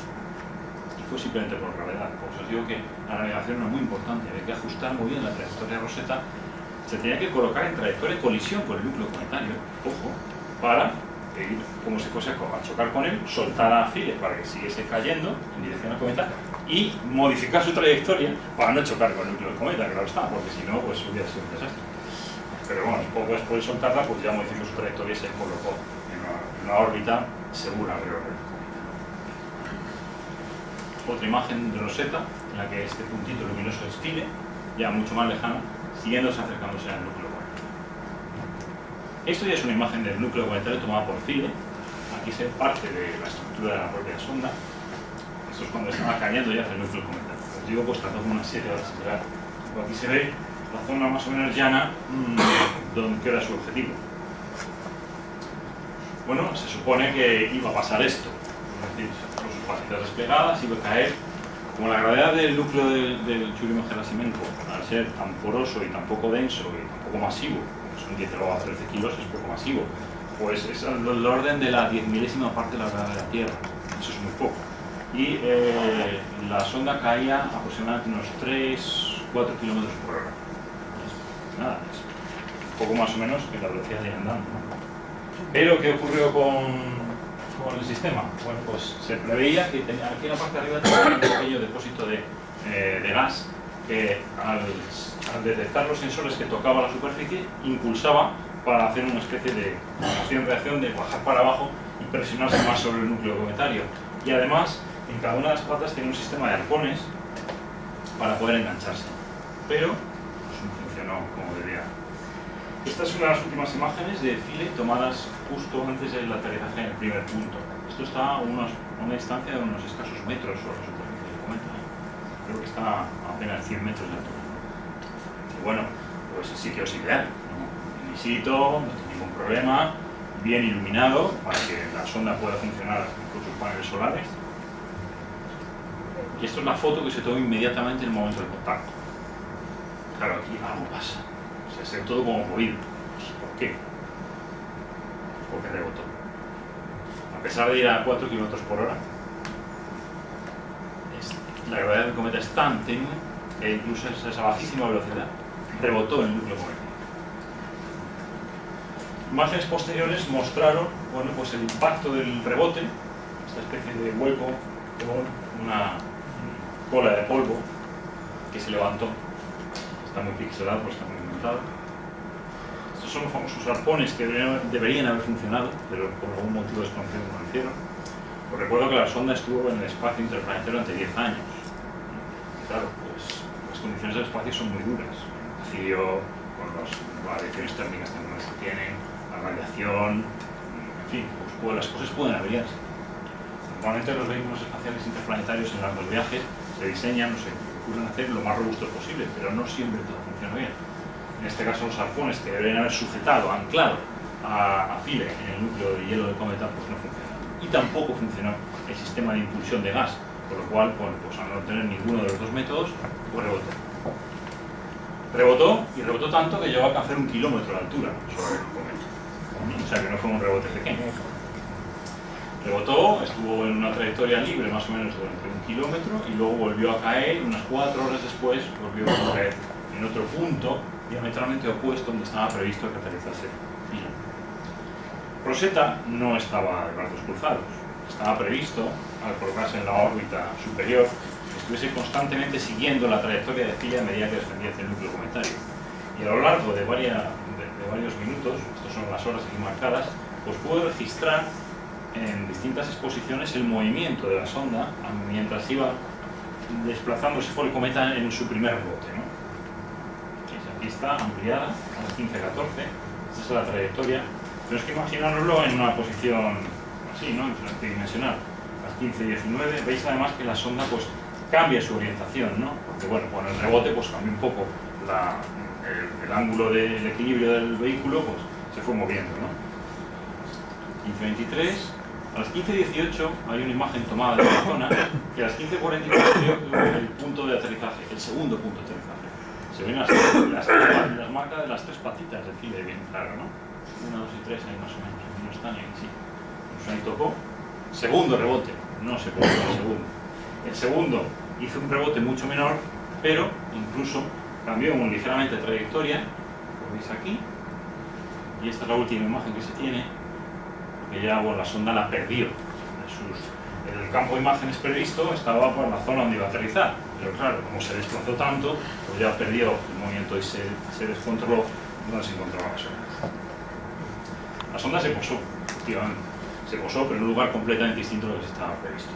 Y fue simplemente por gravedad. Por eso os digo que la navegación era muy importante, había que ajustar muy bien la trayectoria de Rosetta. Se tenía que colocar en trayectoria de colisión con el núcleo cometario, ojo, para ir como si fuese a chocar con él, soltar a Philae para que siguiese cayendo en dirección al cometa y modificar su trayectoria para no chocar con el núcleo del cometa, claro está, porque si no, pues hubiera sido un desastre. Pero bueno, poco después de soltarla, pues ya modificó su trayectoria y se colocó en una órbita segura alrededor del cometa. Otra imagen de Rosetta, en la que este puntito luminoso es Philae, ya mucho más lejano, siguiéndose acercándose al núcleo cometario. Esto ya es una imagen del núcleo cometario tomada por Philae. Aquí se parte de la estructura de la propia sonda. Esto es cuando estaba cayendo ya hacia el núcleo cometario. Os digo, pues tardó como unas 7 horas en llegar. Aquí se ve la zona más o menos llana donde era su objetivo. Bueno, se supone que iba a pasar esto. Es decir, con sus patitas desplegadas, iba a caer. Como la gravedad del núcleo del Churyumov Gerasimenko, al ser tan poroso y tan poco denso y tan poco masivo, son 10 elevado a 13 kilos, es poco masivo, pues es el orden de la 10.000ª parte de la gravedad de la Tierra. Eso es muy poco. Y la sonda caía aproximadamente unos 3-4 kilómetros por hora. Nada, es poco más o menos que la velocidad de ir andando, ¿no? Pero ¿qué ocurrió con el sistema? Bueno, pues se preveía que aquí en la parte de arriba tenía un pequeño depósito de gas que al detectar los sensores que tocaba la superficie impulsaba para hacer una especie de acción-reacción de bajar para abajo y presionarse más sobre el núcleo cometario. Y además, en cada una de las patas tiene un sistema de arpones para poder engancharse. Pero pues, no funcionó como debía. Esta es una de las últimas imágenes de Philae tomadas justo antes del aterrizaje en el primer punto. Esto está a una distancia de unos escasos metros sobre la superficie del cometa. Creo que está a apenas 100 metros de altura. Y bueno, pues el sitio es ideal, ¿no? In situ, no tiene ningún problema, bien iluminado para que la sonda pueda funcionar con sus paneles solares. Y esto es la foto que se tomó inmediatamente en el momento del contacto. Claro, aquí algo pasa. O sea, se ve todo como movido. ¿Por qué? Porque rebotó. A pesar de ir a 4 km por hora, la gravedad del cometa es tan tenue que incluso a esa bajísima velocidad rebotó en el núcleo cometario. Imágenes posteriores mostraron, bueno, pues el impacto del rebote, esta especie de hueco con una cola de polvo que se levantó. Está muy pixelado, pues está muy montado. Estos son los famosos arpones que deberían haber funcionado, pero por algún motivo desconocido no lo hicieron. Os recuerdo que la sonda estuvo en el espacio interplanetario durante 10 años. Y claro, pues las condiciones del espacio son muy duras. El vacío, con las variaciones térmicas tan grandes que tienen, la radiación, en fin, pues las cosas pueden averiarse. Normalmente los vehículos espaciales interplanetarios en largos viajes se diseñan, se procuran hacer lo más robustos posible, pero no siempre todo funciona bien. En este caso los arpones que deberían haber sujetado, anclado a Philae en el núcleo de hielo del cometa, pues no funcionan. y tampoco funcionó el sistema de impulsión de gas, por lo cual, bueno, pues al no tener ninguno de los dos métodos, pues rebotó. Rebotó tanto que llegó a alcanzar 1 kilómetro de altura sobre el cometa. O sea que no fue un rebote pequeño. Rebotó, estuvo en una trayectoria libre más o menos durante 1 kilómetro y luego volvió a caer, unas 4 horas después volvió a caer en otro punto diametralmente opuesto donde estaba previsto que aterrizase Philae. Rosetta no estaba de brazos cruzados, estaba previsto, al colocarse en la órbita superior, que estuviese constantemente siguiendo la trayectoria de Philae a medida que descendía hacia el núcleo cometario. Y a lo largo de varios minutos, estas son las horas aquí marcadas, pues pude registrar en distintas exposiciones el movimiento de la sonda mientras iba desplazándose por el cometa en su primer rebote, ¿no? Aquí está ampliada a las 15-14, esta es la trayectoria, pero es que imaginároslo en una posición así, ¿no? Tridimensional, a las 15-19, veis además que la sonda pues cambia su orientación, ¿no? Porque bueno, con el rebote pues cambia un poco el ángulo del equilibrio del vehículo, pues se fue moviendo, ¿no? 15-23, a las 15-18 hay una imagen tomada de la zona que a las 15-44 dio el punto de aterrizaje, el segundo punto de aterrizaje. Se ven las marcas de las 3 patitas del Philae bien claro, ¿no? 1, 2 y 3 ahí más o menos, no están ahí, sí. Pues ahí tocó. Segundo rebote, no se puede el segundo. El segundo hizo un rebote mucho menor, pero incluso cambió muy ligeramente de trayectoria, lo veis aquí, y esta es la última imagen que se tiene, porque ya bueno, la sonda la perdió. El campo de imágenes previsto estaba por la zona donde iba a aterrizar, pero claro, como se desplazó tanto, pues ya perdió el movimiento y se descontroló donde se encontraba la sonda. La sonda se posó, efectivamente, se posó, pero en un lugar completamente distinto a lo que estaba previsto.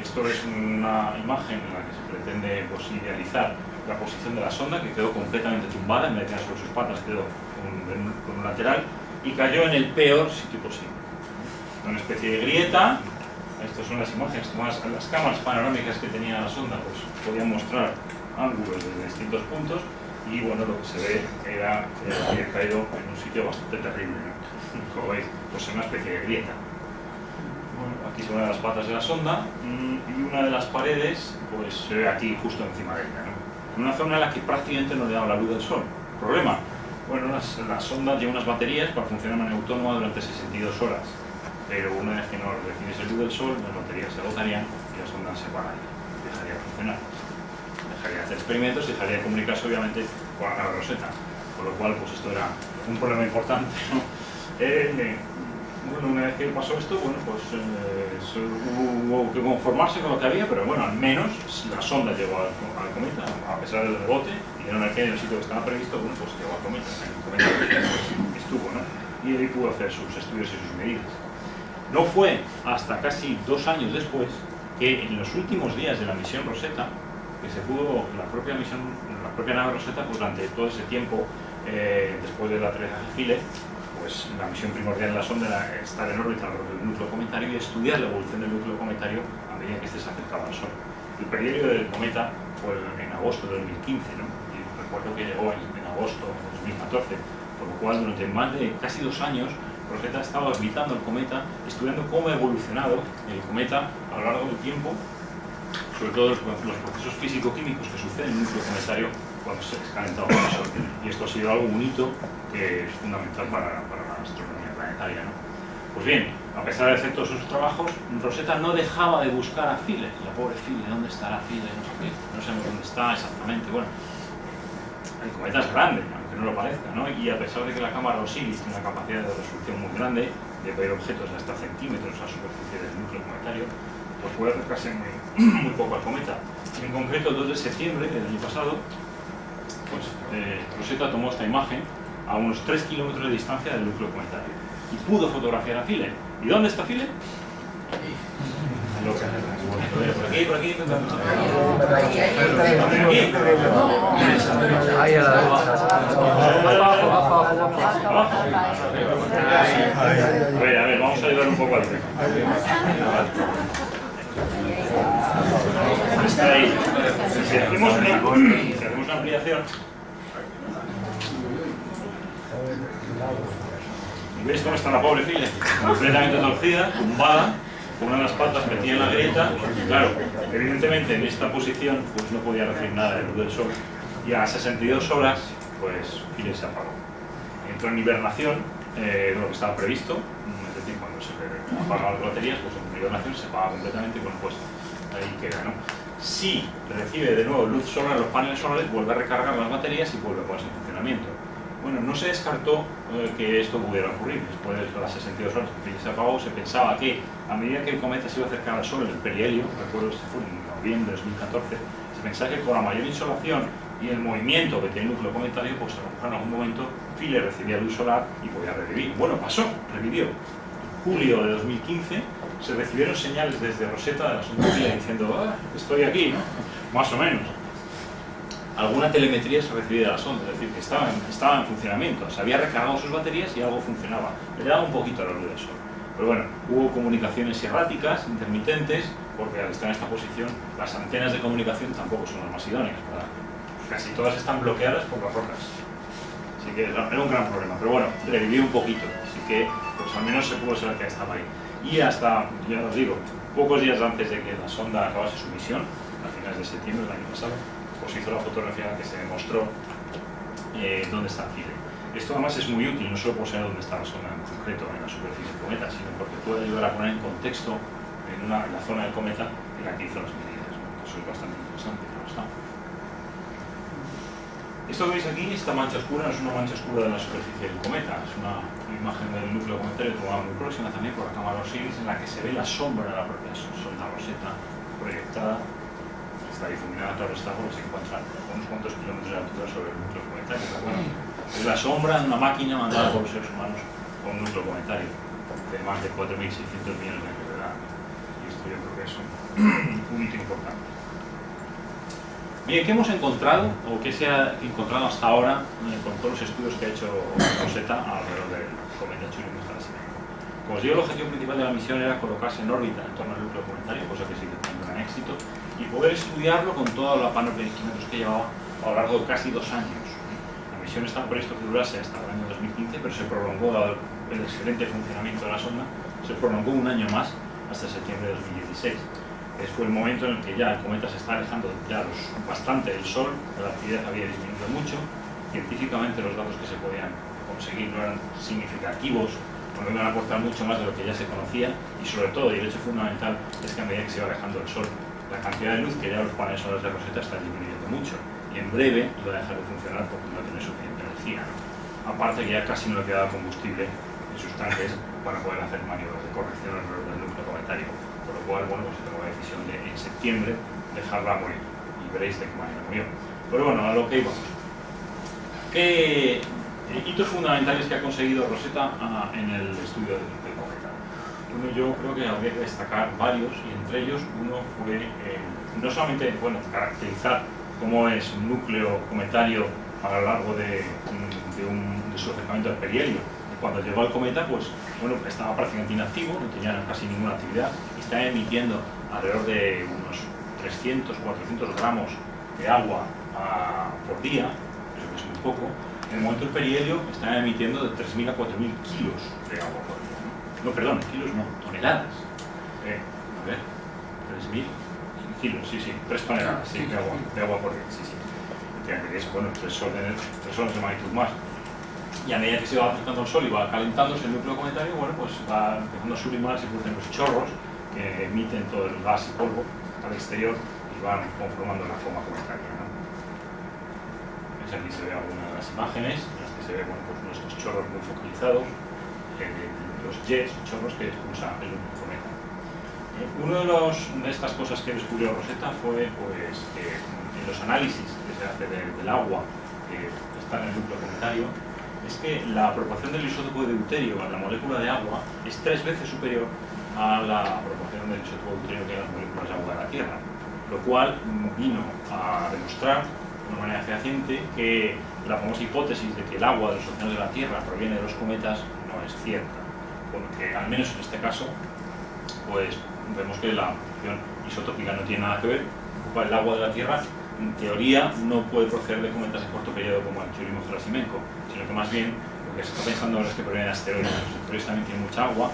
Esto es una imagen en la que se pretende pues, idealizar la posición de la sonda, que quedó completamente tumbada, en vez de quedar sobre sus patas, quedó con un lateral y cayó en el peor sitio posible. Una especie de grieta. Estas son las imágenes tomadas en las cámaras panorámicas que tenía la sonda, pues podían mostrar ángulos desde distintos puntos y bueno, lo que se ve era que había caído en un sitio bastante terrible, ¿no? Como veis, pues en una especie de grieta. Bueno, aquí son una de las patas de la sonda y una de las paredes pues se ve aquí justo encima de ella, ¿no? En una zona en la que prácticamente no le daba la luz del sol. ¿Problema? Bueno, la sonda tiene unas baterías para funcionar de manera autónoma durante 62 horas. Pero una vez que no recibes el luz del sol, las baterías se agotarían y la sonda se pararía, dejaría de funcionar. Dejaría de hacer experimentos y dejaría de comunicarse obviamente con la nave Rosetta. Con lo cual, pues esto era un problema importante, ¿no? Bueno, una vez que pasó esto, bueno, pues hubo que conformarse con lo que había, pero bueno, al menos la sonda llegó al cometa, a pesar del rebote, y no en aquel sitio que estaba previsto, bueno, pues llegó al cometa, en el cometa estuvo, ¿no? Y ahí pudo hacer sus estudios y sus medidas. No fue hasta casi 2 años después que en los últimos días de la misión Rosetta, que se pudo, la propia nave Rosetta, pues durante todo ese tiempo, después del aterrizaje de Philae, pues la misión primordial de la sonda era estar en órbita alrededor del núcleo cometario y estudiar la evolución del núcleo cometario a medida que este se acercaba al Sol. El periodo del cometa fue en agosto de 2015, ¿no? Y recuerdo que llegó en agosto de 2014, por lo cual durante más de casi 2 años Rosetta estaba orbitando el cometa, estudiando cómo ha evolucionado el cometa a lo largo del tiempo, sobre todo los procesos físico-químicos que suceden en el núcleo cometario cuando se descalenta el Sol. Y esto ha sido algo un hito que es fundamental para la astronomía planetaria, ¿no? Pues bien, a pesar de hacer todos sus trabajos, Rosetta no dejaba de buscar a Philae. La pobre Philae, ¿dónde estará Philae? No sé qué, no sabemos dónde está exactamente. Bueno, el cometa es grande, aunque no lo parezca, ¿no? Y a pesar de que la cámara Osiris tiene una capacidad de resolución muy grande, de ver objetos de hasta centímetros a la superficie del núcleo cometario, pues puede acercarse muy poco al cometa. En concreto, el 2 de septiembre del año pasado, pues Rosetta tomó esta imagen a unos 3 kilómetros de distancia del núcleo cometario y pudo fotografiar a Philae. ¿Y dónde está Philae? Por aquí, por aquí. Ahí a la derecha. A ver, vamos a ayudar un poco al tema. Está ahí. Si hacemos una ampliación, ¿veis cómo está la pobre Philae? Completamente torcida, tumbada, con una de las patas metida en la grieta, y claro, evidentemente en esta posición pues no podía recibir nada de luz del sol, y a las 62 horas pues Philae se apagó. Entró en hibernación, lo que estaba previsto, es decir, cuando se apagan las baterías, pues en hibernación se apaga completamente y bueno, pues ahí queda, ¿no? Si recibe de nuevo luz solar, los paneles solares, vuelve a recargar las baterías y vuelve a ponerse en funcionamiento. Bueno, no se descartó que esto pudiera ocurrir. Después de las 62 horas que se apagó, se pensaba que a medida que el cometa se iba a acercar al Sol, el perihelio, recuerdo que fue en noviembre de 2014, se pensaba que con la mayor insolación y el movimiento que tiene el núcleo cometario, pues a lo mejor en algún momento Philae recibía luz solar y podía revivir. Bueno, pasó, revivió. En julio de 2015 se recibieron señales desde Rosetta de la sonda Philae diciendo estoy aquí, ¿no? Más o menos. Alguna telemetría se recibía de la sonda, es decir, que estaba en funcionamiento, se había recargado sus baterías y algo funcionaba. Le daba un poquito a la luz del sol. Pero bueno, hubo comunicaciones erráticas, intermitentes, porque al estar en esta posición, las antenas de comunicación tampoco son las más idóneas, ¿verdad? Casi todas están bloqueadas por las rocas. Así que era un gran problema. Pero bueno, revivió un poquito, así que pues al menos se pudo saber que estaba ahí. Y hasta, ya os digo, pocos días antes de que la sonda acabase su misión, a finales de septiembre del año pasado, pues hizo la fotografía en la que se demostró dónde está Philae. Esto además es muy útil, no solo por saber dónde está la sonda en concreto, en la superficie del cometa, sino porque puede ayudar a poner en contexto en la zona del cometa en la que hizo las medidas. Eso es bastante interesante, claro está. Esto que veis aquí, esta mancha oscura, no es una mancha oscura de la superficie del cometa, es una imagen del núcleo cometario tomada muy próxima también por la cámara Osiris, en la que se ve la sombra de la propia sonda Rosetta proyectada. Está difuminada, claro está, porque se encuentra a unos cuantos kilómetros de altura sobre el núcleo cometario. Es la sombra de una máquina mandada por los seres humanos con un núcleo cometario de más de 4.600 millones de años de edad. Y esto yo creo que es un hito importante. Bien, ¿qué hemos encontrado, o qué se ha encontrado hasta ahora con todos los estudios que ha hecho Rosetta alrededor del cometa Churyumov-Gerasimenko? Como os digo, el objetivo principal de la misión era colocarse en órbita en torno al núcleo cometario, cosa que sigue teniendo un gran éxito, y poder estudiarlo con toda la panoplia de instrumentos que llevaba a lo largo de casi 2 años. La misión estaba previsto que durase hasta el año 2015, pero se prolongó, dado el excelente funcionamiento de la sonda, se prolongó un año más hasta septiembre de 2016. Fue el momento en el que ya el cometa se está alejando ya bastante del Sol, la actividad había disminuido mucho, científicamente los datos que se podían conseguir no eran significativos, no iban a aportar mucho más de lo que ya se conocía, y sobre todo, y el hecho fundamental, es que a medida que se iba alejando del Sol, la cantidad de luz que ya los paneles solares de Rosetta está disminuyendo mucho, y en breve iba a dejar de funcionar porque no tiene suficiente energía. Aparte que ya casi no le quedaba combustible en sus tanques para poder hacer maniobras de corrección alrededor del núcleo cometario. Por lo cual, bueno, pues se tomó la decisión de en septiembre dejarla morir. Y veréis de qué manera murió. Pero bueno, a lo que íbamos. ¿Qué hitos fundamentales que ha conseguido Rosetta en el estudio del cometa? Bueno, yo creo que habría que destacar varios, y entre ellos uno fue no solamente, bueno, caracterizar cómo es un núcleo cometario a lo largo de su acercamiento al perihelio. Cuando llegó al cometa, pues bueno, estaba prácticamente inactivo, no tenía casi ninguna actividad, y estaba emitiendo alrededor de unos 300 o 400 gramos de agua por día, eso que es muy poco. En el momento del perihelio estaba emitiendo de 3.000 a 4.000 kilos de agua por día. No, perdón, kilos no, toneladas. A ver, 3.000 kilos, sí, 3 toneladas sí, de agua por día, sí. Es, bueno, 3 órdenes de magnitud más. Y a medida que se va acercando al Sol y va calentándose el núcleo cometario, bueno, pues va empezando a sublimar, se producen los chorros que emiten todo el gas y polvo al exterior y van conformando la forma cometaria, ¿no? Aquí se ve alguna de las imágenes en las que se ve, bueno, pues nuestros chorros muy focalizados, los jets, chorros que expulsa el cometa. Una de estas cosas que descubrió Rosetta fue, pues, en los análisis que se hace del agua que está en el núcleo cometario, es que la proporción del isótopo de deuterio en la molécula de agua es 3 veces superior a la proporción del isótopo de deuterio que en las moléculas de agua de la Tierra, lo cual vino a demostrar de una manera fehaciente que la famosa hipótesis de que el agua de los océanos de la Tierra proviene de los cometas no es cierta, porque al menos en este caso pues vemos que la función isotópica no tiene nada que ver, el agua de la Tierra en teoría no puede proceder de cometas de corto periodo como el Churyumov-Gerasimenko, sino que más bien lo que se está pensando ahora es que proviene de asteroides. Los asteroides también tienen mucha agua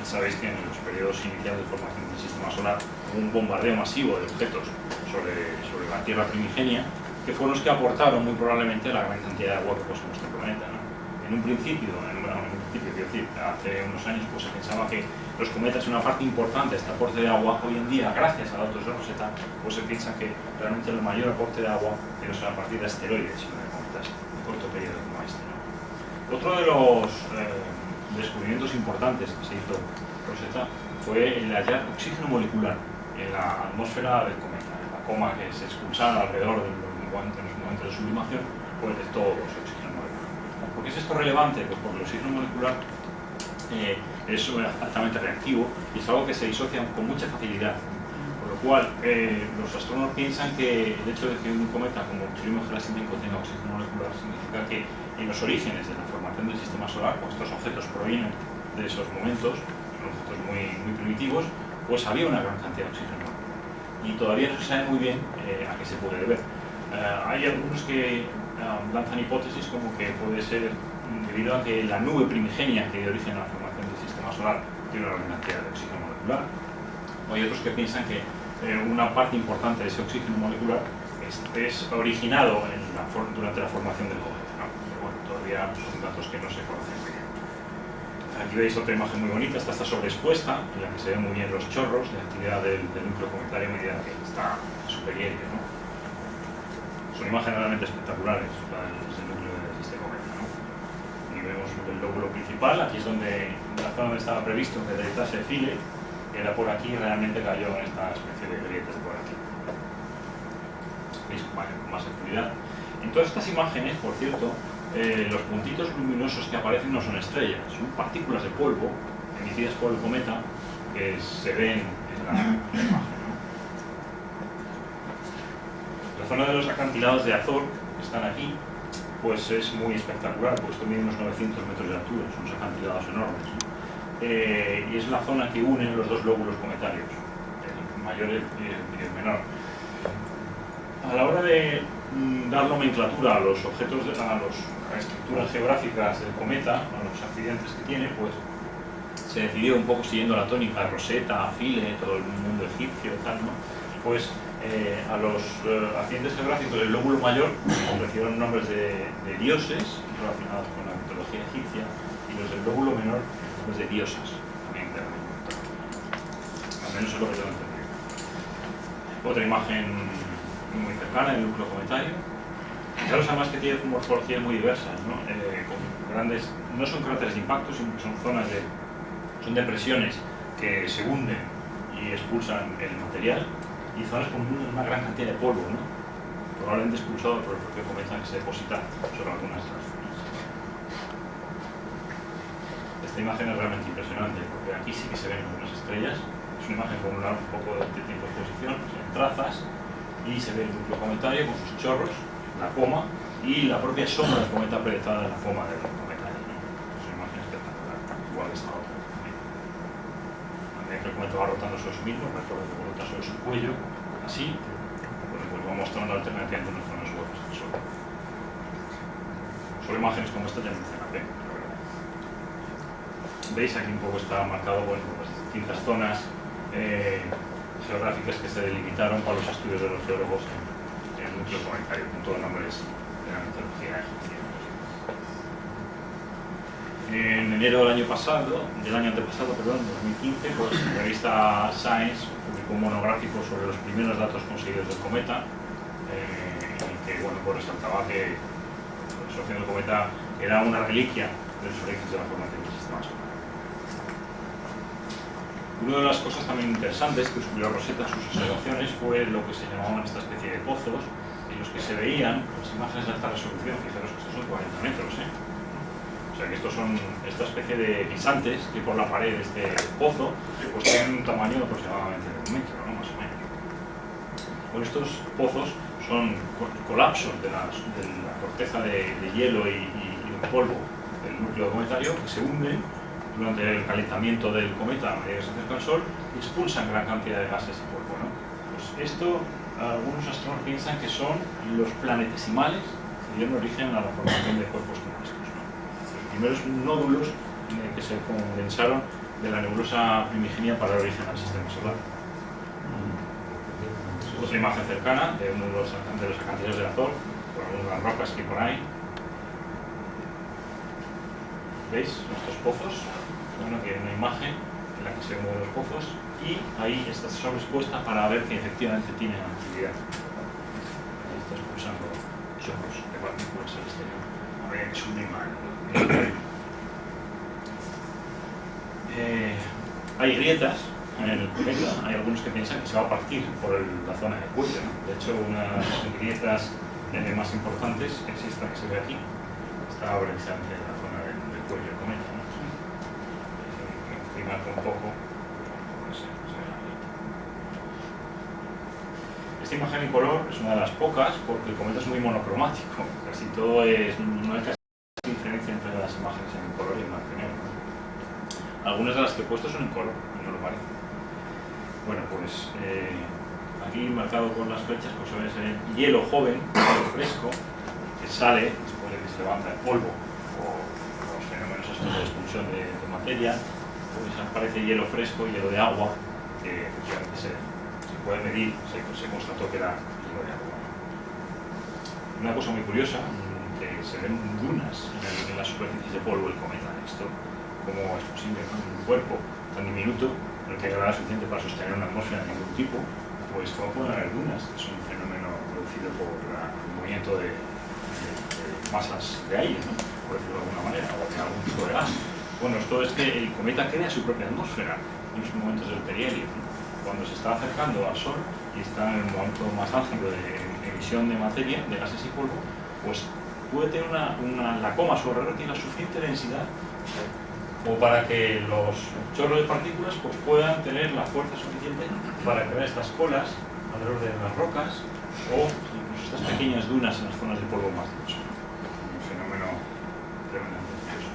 Sabéis que en los periodos iniciales de formación del sistema solar hubo un bombardeo masivo de objetos sobre la Tierra primigenia, que fueron los que aportaron muy probablemente la gran cantidad de agua que posee nuestro planeta, ¿no? En un principio, quiero decir, hace unos años pues, se pensaba que los cometas son una parte importante de este aporte de agua. Hoy en día, gracias a datos de Rosetta, pues se piensa que realmente el mayor aporte de agua debe ser a partir de asteroides, no de cometas de corto periodo como este, ¿no? Otro de los descubrimientos importantes que se hizo Rosetta fue el hallar oxígeno molecular en la atmósfera del cometa. En la coma que se expulsaba alrededor de los momentos de sublimación, pues de todo ese oxígeno molecular. ¿Por qué es esto relevante? Pues porque el oxígeno molecular es altamente reactivo y es algo que se disocia con mucha facilidad. Por lo cual, los astrónomos piensan que el hecho de que un cometa como Churyumov Gerasimenko tenga oxígeno molecular significa que en los orígenes de la formación del sistema solar, pues estos objetos provienen de esos momentos, son objetos muy primitivos, pues había una gran cantidad de oxígeno. Y todavía no se sabe muy bien a qué se puede deber. Hay algunos que lanzan hipótesis como que puede ser debido a que la nube primigenia que dio origen a la formación del sistema solar tiene una gran cantidad de oxígeno molecular. O hay otros que piensan que una parte importante de ese oxígeno molecular es originado durante la formación del cometa, ¿no? Pero bueno, todavía son datos que no se conocen muy bien. Aquí veis otra imagen muy bonita, esta está sobreexpuesta, en la que se ven muy bien los chorros de actividad del núcleo cometario a medida que está en su perihelio, ¿no? Son imágenes realmente espectaculares, el núcleo de este cometa, ¿no? Y vemos el lóbulo principal, aquí es donde, la zona donde estaba previsto que detectase Philae, era por aquí y realmente cayó en esta especie de grietas por aquí. ¿Veis? Vale, con más actividad. En todas estas imágenes, por cierto, los puntitos luminosos que aparecen no son estrellas, son partículas de polvo emitidas por el cometa que se ven en la imagen, ¿no? La zona de los acantilados de Azor, que están aquí, pues es muy espectacular, pues mide unos 900 metros de altura, son unos acantilados enormes, ¿no? Y es la zona que une los dos lóbulos cometarios, el mayor y el menor. A la hora de dar nomenclatura a los objetos, a las estructuras geográficas del cometa, a los accidentes que tiene, pues se decidió un poco siguiendo la tónica de Rosetta, Philae, todo el mundo egipcio y tal, ¿no? Pues a los accidentes geográficos del lóbulo mayor recibieron nombres de dioses relacionados con la mitología egipcia, y los del lóbulo menor nombres de diosas, también claramente. Al menos es lo que yo he entendido. Otra imagen muy cercana del núcleo cometario. Fijaros además que tiene morfologías muy diversas, ¿no? Con grandes, no son cráteres de impacto, sino que son zonas son depresiones que se hunden y expulsan el material, y zonas con una gran cantidad de polvo, ¿no? Probablemente expulsado por el propio cometa que se deposita sobre algunas de las zonas. Esta imagen es realmente impresionante porque aquí sí que se ven algunas estrellas. Es una imagen con un poco de tiempo de exposición, se ven trazas y se ve el núcleo cometario con sus chorros, la coma y la propia sombra del cometa proyectada en la coma del cometario, ¿no? Es una imagen espectacular, igual que esta otra. A medida que el cometa va rotando sobre sí mismo, recuerda que rota sobre su cuello, así, pues va mostrando alternativamente unas zonas u otras del Sol. Solo imágenes como esta ya mencionaré, la verdad. Veis aquí un poco está marcado, bueno, las distintas zonas geográficas que se delimitaron para los estudios de los geólogos en el núcleo cometario, con todos los nombres de la mitología egipcia. En enero del año antepasado, 2015, pues la revista Science publicó un monográfico sobre los primeros datos conseguidos del cometa, en que bueno, pues resaltaba que la absorción del cometa era una reliquia de los orígenes de la formación del sistema solar. Una de las cosas también interesantes que descubrió Rosetta en sus observaciones fue lo que se llamaban esta especie de pozos, en los que se veían las imágenes de alta resolución. Fijaros que estos son 40 metros, O sea que estos son esta especie de guisantes que por la pared de este pozo pues tienen un tamaño aproximadamente de 1 metro, ¿no? Más o menos. Bueno, estos pozos son colapsos de la corteza de hielo y de polvo del núcleo cometario que se hunden durante el calentamiento del cometa a medida que se acerca al Sol y expulsan gran cantidad de gases y polvo, ¿no? Pues esto, algunos astrónomos piensan que son los planetesimales que dieron origen a la formación de cuerpos como estos, ¿no? Los primeros nódulos que se condensaron de la nebulosa primigenia para el origen del sistema solar. Otra imagen cercana de uno de los acantilados de Azor, por algunas rocas que hay por ahí. ¿Veis estos pozos? Bueno, aquí hay una imagen en la que se ve uno de los pozos y ahí está sobreexpuesta para ver que efectivamente tiene actividad. Ahí está expulsando chorros de partículas al exterior. Habría que sublimar. Hay grietas en el cometa, hay algunos que piensan que se va a partir por la zona de cuello, ¿no? De hecho, una de las grietas más importantes es esta que se ve aquí. Está precisamente en la zona del cuello del cometa, ¿no? Encima un poco. No sé, se ve ahí. Esta imagen en color es una de las pocas porque el cometa es muy monocromático. Casi todo es. No hay casi diferencia entre las imágenes en color y en blanco y negro. Algunas de las que he puesto son en color, no lo parece. Bueno, pues aquí marcado con las flechas pues veis el hielo joven, hielo fresco, que sale después de que se levanta el polvo o los fenómenos estos de expulsión de materia, pues aparece hielo fresco, hielo de agua, que efectivamente se puede medir, se constató que era hielo de agua. Una cosa muy curiosa, que se ven dunas en las superficies de polvo del cometa. Esto, ¿cómo es posible? Un cuerpo tan diminuto, pero que era suficiente para sostener una atmósfera de ningún tipo, pues ¿cómo pueden haber dunas? Es un fenómeno producido por el movimiento de masas de aire, ¿no? Por decirlo de alguna manera, o de algún tipo de gas. Bueno, esto es que el cometa crea su propia atmósfera en los momentos del perihelio, ¿no? Cuando se está acercando al Sol y está en el momento más álgido de emisión de materia, de gases y polvo, pues puede tener la coma a su alrededor tiene la suficiente densidad como para que los chorros de partículas pues, puedan tener la fuerza suficiente para crear estas colas alrededor de las rocas o incluso estas pequeñas dunas en las zonas de polvo más denso. Un fenómeno tremendamente curioso.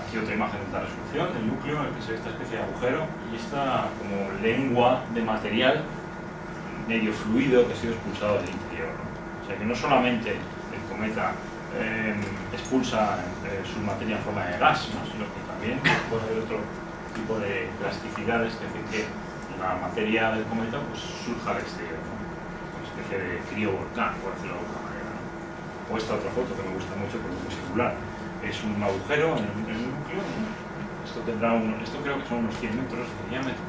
Aquí otra imagen de alta resolución, el núcleo en el que se ve esta especie de agujero y esta como lengua de material medio fluido que ha sido expulsado del interior, ¿no? O sea que no solamente el cometa expulsa su materia en forma de gas, ¿no? Sino que también puede haber otro tipo de plasticidades que hacen que la materia del cometa pues, surja al exterior, ¿no? Una especie de criovolcán, por decirlo de alguna manera, ¿no? O esta otra foto que me gusta mucho porque es muy singular. Es un agujero en el núcleo, ¿no? Esto creo que son unos 100 metros de diámetro.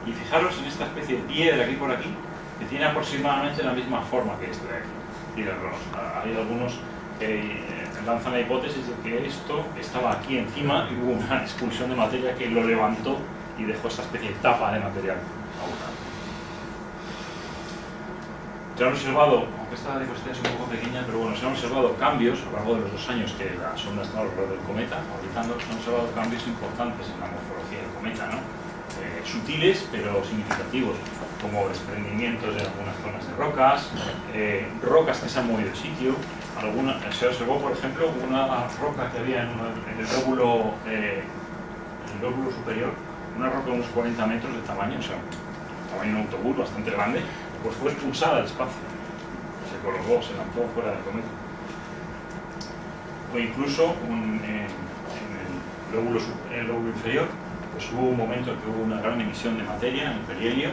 Y fijaros en esta especie de piedra aquí por aquí, que tiene aproximadamente la misma forma que este de aquí. Hay algunos que lanzan la hipótesis de que esto estaba aquí encima y hubo una expulsión de materia que lo levantó y dejó esta especie de tapa de material abundante. Se han observado, aunque esta diapositiva es un poco pequeña, pero bueno, se han observado cambios a lo largo de los 2 años que la sonda está alrededor del cometa, orbitando, se han observado cambios importantes en la morfología del cometa, ¿no? Sutiles pero significativos, como desprendimientos de algunas zonas de rocas, rocas que se han movido de sitio. Se observó, por ejemplo, una roca que había en el lóbulo superior, una roca de unos 40 metros de tamaño, o sea, tamaño de un autobús bastante grande, pues fue expulsada al espacio, se colocó, se lanzó fuera del cometa. O incluso en el lóbulo inferior, pues hubo un momento en que hubo una gran emisión de materia en el perihelio,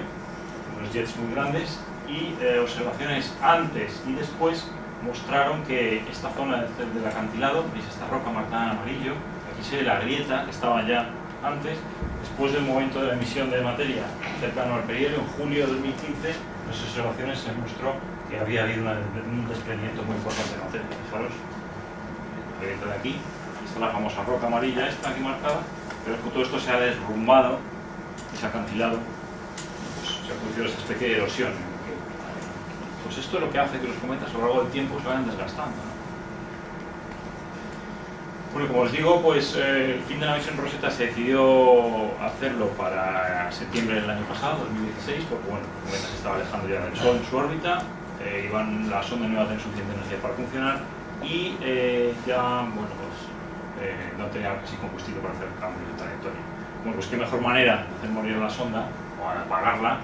unos jets muy grandes, y observaciones antes y después mostraron que esta zona del acantilado, veis esta roca marcada en amarillo, aquí se ve la grieta que estaba ya antes, después del momento de la emisión de materia cercano al perihelio, en julio de 2015, en las observaciones se mostró que había habido un desprendimiento muy importante de materia. Fijaros, la grieta de aquí, esta es la famosa roca amarilla, esta aquí marcada, pero todo esto se ha derrumbado, se ha acantilado, pues se ha producido esa especie de erosión. Pues esto es lo que hace que los cometas a lo largo del tiempo se vayan desgastando, ¿no? Bueno, como os digo, pues el fin de la misión Rosetta se decidió hacerlo para septiembre del año pasado, 2016, porque bueno, el cometa se estaba alejando ya del Sol en su órbita, la sonda no iba a tener suficiente energía para funcionar y ya, bueno, pues no tenía casi combustible para hacer cambios de trayectoria. Bueno, pues qué mejor manera de hacer morir a la sonda o apagarla,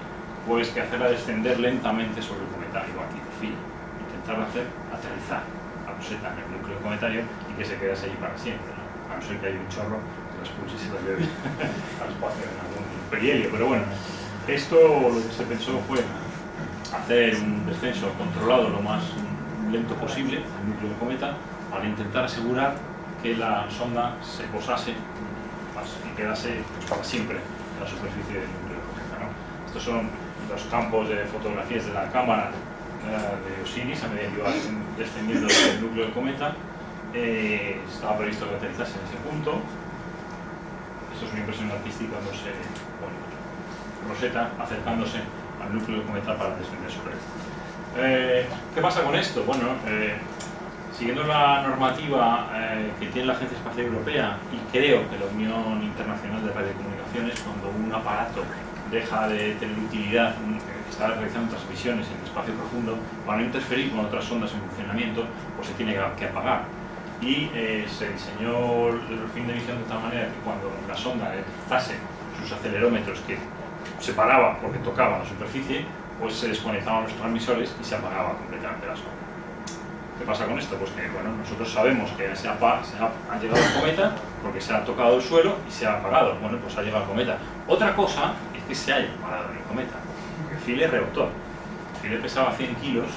pues que hacerla descender lentamente sobre el cometa, igual que Phil, intentar hacer aterrizar a Rosetta en el núcleo cometario y que se quedase allí para siempre, ¿no? A no ser que haya un chorro que las expulse y se las lleve al espacio en algún perihelio. Pero bueno, esto lo que se pensó fue hacer un descenso controlado lo más lento posible al núcleo del cometa para intentar asegurar que la sonda se posase y quedase para siempre en la superficie del núcleo del cometa, ¿no? Estos son los campos de fotografías de la cámara de Osiris a medida que iba descendiendo del núcleo del cometa. Estaba previsto que aterrizase en ese punto. Esto es una impresión artística, no sé, bueno, Rosetta acercándose al núcleo del cometa para descender sobre él. ¿Qué pasa con esto? Bueno, siguiendo la normativa que tiene la Agencia Espacial Europea y creo que la Unión Internacional de Radiocomunicaciones, cuando un aparato deja de tener utilidad, que está realizando transmisiones en el espacio profundo, para no interferir con otras sondas en funcionamiento, pues se tiene que apagar. Y se diseñó el fin de emisión de tal manera que cuando la sonda pasase sus acelerómetros, que se paraba porque tocaba la superficie, pues se desconectaban los transmisores y se apagaba completamente la sonda. ¿Qué pasa con esto? Pues que bueno, nosotros sabemos que ha llegado el cometa porque se ha tocado el suelo y se ha apagado. Bueno, pues ha llegado el cometa. Otra cosa es que se haya parado en el cometa. El Philae rebotó. El Philae pesaba 100 kilos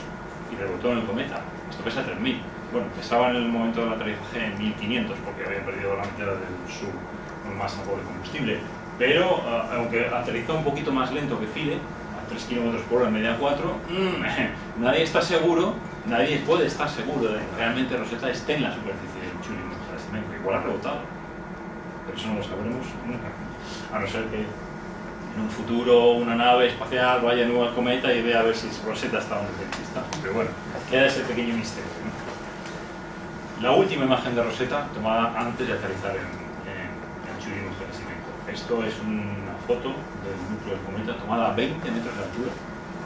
y rebotó en el cometa. Esto pesa 3000. Bueno, pesaba en el momento del aterrizaje en 1500 porque había perdido la mitad de su masa por el combustible. Pero aunque aterrizó un poquito más lento que Philae, a 3 km por hora, media 4, nadie está seguro. Nadie puede estar seguro de que realmente Rosetta esté en la superficie del Churyumov. Igual ha rebotado, pero eso no lo sabremos nunca. A no ser que en un futuro una nave espacial vaya nueva al cometa y vea a ver si Rosetta está donde tiene que estar. Pero bueno, queda ese pequeño misterio, ¿no? La última imagen de Rosetta tomada antes de aterrizar en Churyumov. Esto es una foto del núcleo del cometa tomada a 20 metros de altura,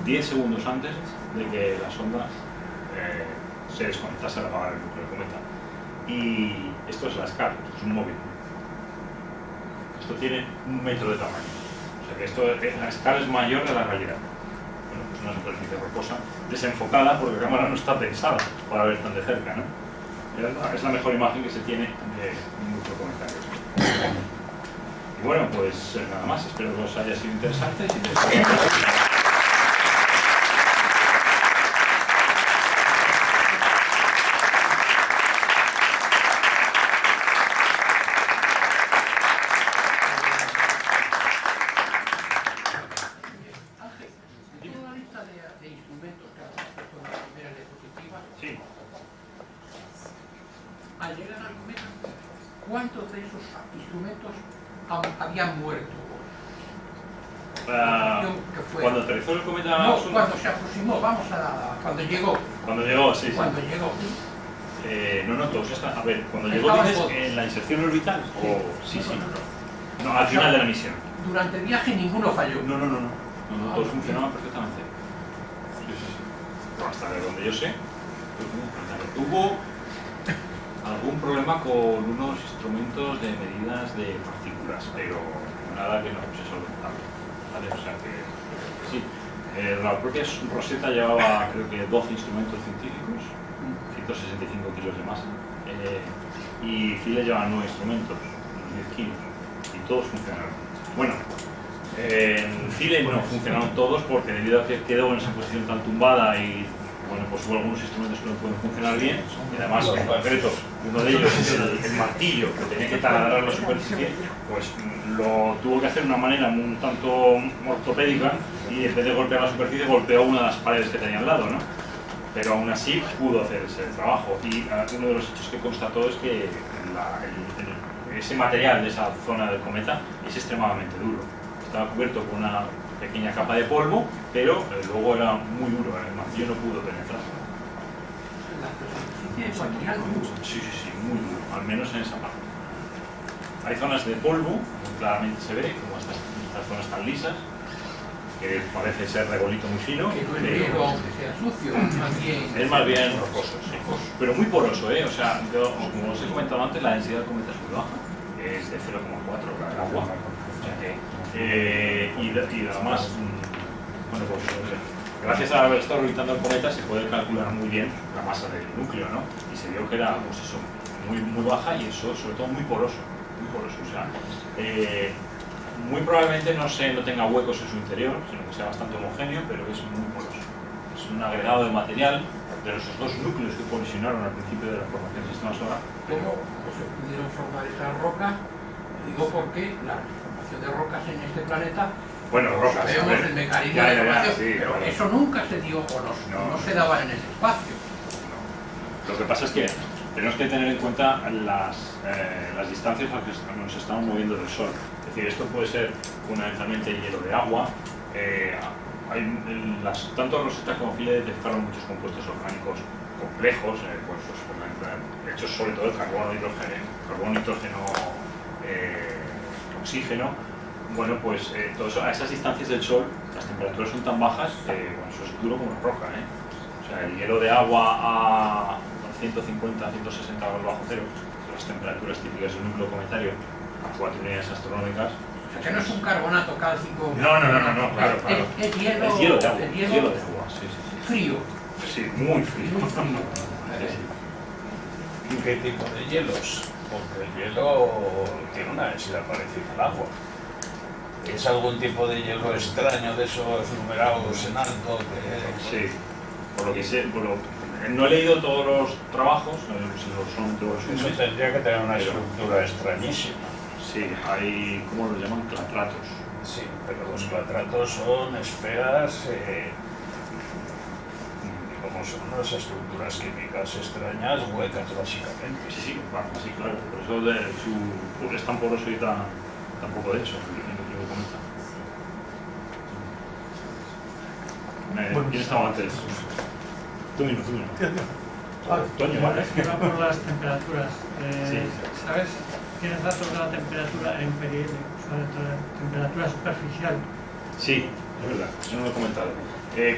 10 segundos antes de que la sonda se desconectase al apagar el núcleo del cometa. Y esto es la escala, esto es un móvil. Esto tiene 1 metro de tamaño. O sea que la escala es mayor de la realidad. Bueno, pues una superficie rocosa desenfocada porque la cámara no está pensada para ver tan de cerca, ¿no? Es la mejor imagen que se tiene de un núcleo cometario. Y bueno, pues nada más. Espero que os haya sido interesante. Al llegar al cometa, ¿cuántos de esos instrumentos habían muerto? Cuando aterrizó el cometa... No, cuando se aproximó, cuando llegó. Cuando llegó, sí. Cuando llegó. No, todos están... A ver, cuando llegó dices en la inserción orbital o... Sí. No, al final de la misión. Durante el viaje ninguno falló. No, todos funcionaban perfectamente. Sí. Pero hasta donde yo sé, hubo algún problema con unos instrumentos de medidas de partículas, pero nada que no fuese solventable, ¿vale? O sea que sí. La propia Rosetta llevaba, creo que 12 instrumentos científicos, 165 kilos de masa, y Philae llevaba 9 instrumentos, unos 10 kilos, y todos funcionaron. Bueno, en Philae no funcionaron todos porque debido a que quedó en esa posición tan tumbada y bueno, pues hubo algunos instrumentos que no pueden funcionar bien y además en concreto uno de ellos es el martillo que tenía que taladrar la superficie, pues lo tuvo que hacer de una manera un tanto ortopédica y en vez de golpear la superficie golpeó una de las paredes que tenía al lado, ¿no? Pero aún así pudo hacer ese trabajo y uno de los hechos que constató es que ese material de esa zona del cometa es extremadamente duro. Estaba cubierto con una pequeña capa de polvo, pero luego era muy duro, el martillo no pudo penetrar. La superficie es material duro. Sí, muy duro, al menos en esa parte. Hay zonas de polvo, claramente se ve, como estas zonas tan lisas, que parece ser regolito muy fino. Que no es negro, aunque sea sucio, es más bien rocoso, sí. Pero muy poroso, ¿eh? O sea, como os he comentado antes, la densidad del cometa es muy baja, es de 0,4 el agua. O sea que, y además, bueno, pues gracias a haber estado orbitando el cometa se puede calcular muy bien la masa del núcleo, ¿no? Y se vio que era, pues eso, muy baja y eso, sobre todo muy poroso. poroso. O sea, muy probablemente no tenga huecos en su interior, sino que sea bastante homogéneo, pero es muy poroso. Es un agregado de material de esos dos núcleos que colisionaron al principio de la formación del sistema solar. ¿Cómo se pudieron formar esas rocas? Digo porque la formación de rocas en este planeta, Bueno, rocas, sabemos el mecanismo de formación, sí, pero claro. eso nunca se dio o no se daba en ese espacio. Lo que pasa es que tenemos que tener en cuenta las distancias a las que nos estamos moviendo del Sol. Es decir, esto puede ser fundamentalmente hielo de agua. Tanto Rosetta como Philae detectaron muchos compuestos orgánicos complejos, hechos sobre todo de carbono, nitrógeno, oxígeno. Bueno, pues todo eso, a esas distancias del Sol las temperaturas son tan bajas que eso es duro como una roca. O sea, el hielo de agua a 150, 160 grados bajo cero, las temperaturas típicas del núcleo cometario a 4 unidades astronómicas. O sea, que no es un carbonato cálcico. No, claro. Es hielo, Es hielo de agua. es Hielo de agua, sí. frío. Sí, muy frío. ¿Y qué tipo de hielos? Porque el hielo tiene una densidad parecida al agua. ¿Es algún tipo de hielo extraño de esos numerados en alto? Sí, por lo que sé, no he leído todos los trabajos, son todos los Eso tendría que tener una estructura extrañísima. Sí, hay, ¿cómo lo llaman? Clatratos. Sí, pero los clatratos son esferas, como son unas estructuras químicas extrañas, huecas básicamente. Sí, así claro, por eso es tan poroso y tan poco denso. ¿Quién estaba antes? Tú mismo. Toño, Vale, va por las temperaturas. Sí. ¿Sabes? ¿Tienes datos de la temperatura en PRL? O sea, de la temperatura superficial. Sí, es verdad, eso no lo he comentado.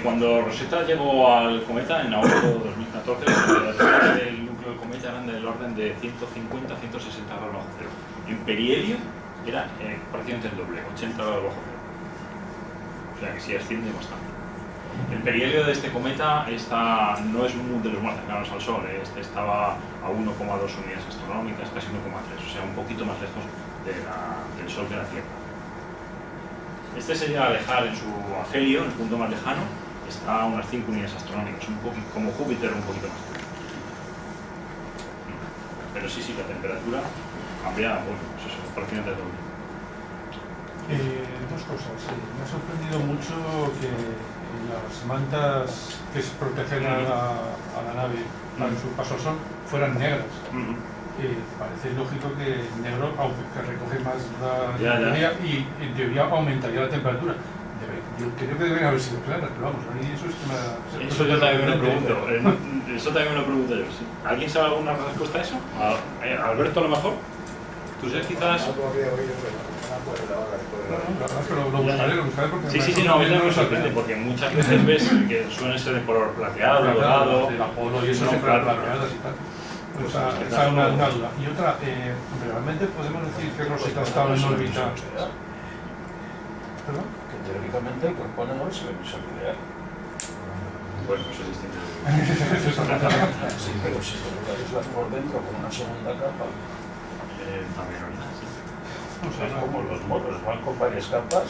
Cuando Rosetta llegó al cometa en agosto de 2014, las temperaturas del núcleo del cometa eran del orden de 150 a 160 grados bajo cero. En perihelio era prácticamente el doble, 80 grados bajo cero. O sea que sí asciende bastante. El perihelio de este cometa no es de los más cercanos al Sol, este estaba a 1,2 unidades astronómicas, casi 1,3, o sea, un poquito más lejos del Sol que la Tierra. Este se llega a alejar en su afelio, en el punto más lejano, está a unas 5 unidades astronómicas, como Júpiter, un poquito más. Pero sí, la temperatura cambia, bueno, pues eso, prácticamente doble. Dos cosas. Me ha sorprendido mucho que las mantas que se protegen a la nave para su paso al Sol fueran negras. Parece lógico que negro, aunque recoge más la energía y en teoría aumentaría la temperatura. Yo creo que deben haber sido claras, pero vamos, a mí eso es que me Eso yo también me lo pregunto. Eso también me lo pregunto yo. ¿Sí? ¿Alguien sabe alguna respuesta a eso? Alberto, a lo mejor. ¿Tú sabes quizás? lo buscaré porque Sí, no, a mí también me sorprende porque muchas veces ves que suelen ser de color plateado, dorado. el Apolo y eso no, siempre claro, plateadas y tal. Esa es una duda. Y otra, ¿realmente podemos decir que Rosetta estaba en órbita? ¿Perdón? Que teóricamente el cuerpo negro es el emisor ideal. Bueno, eso es distinto. Sí, pero si te lo aíslas por dentro con una segunda capa, También, ¿verdad? Sí. o sea, es como los moros, van con varias capas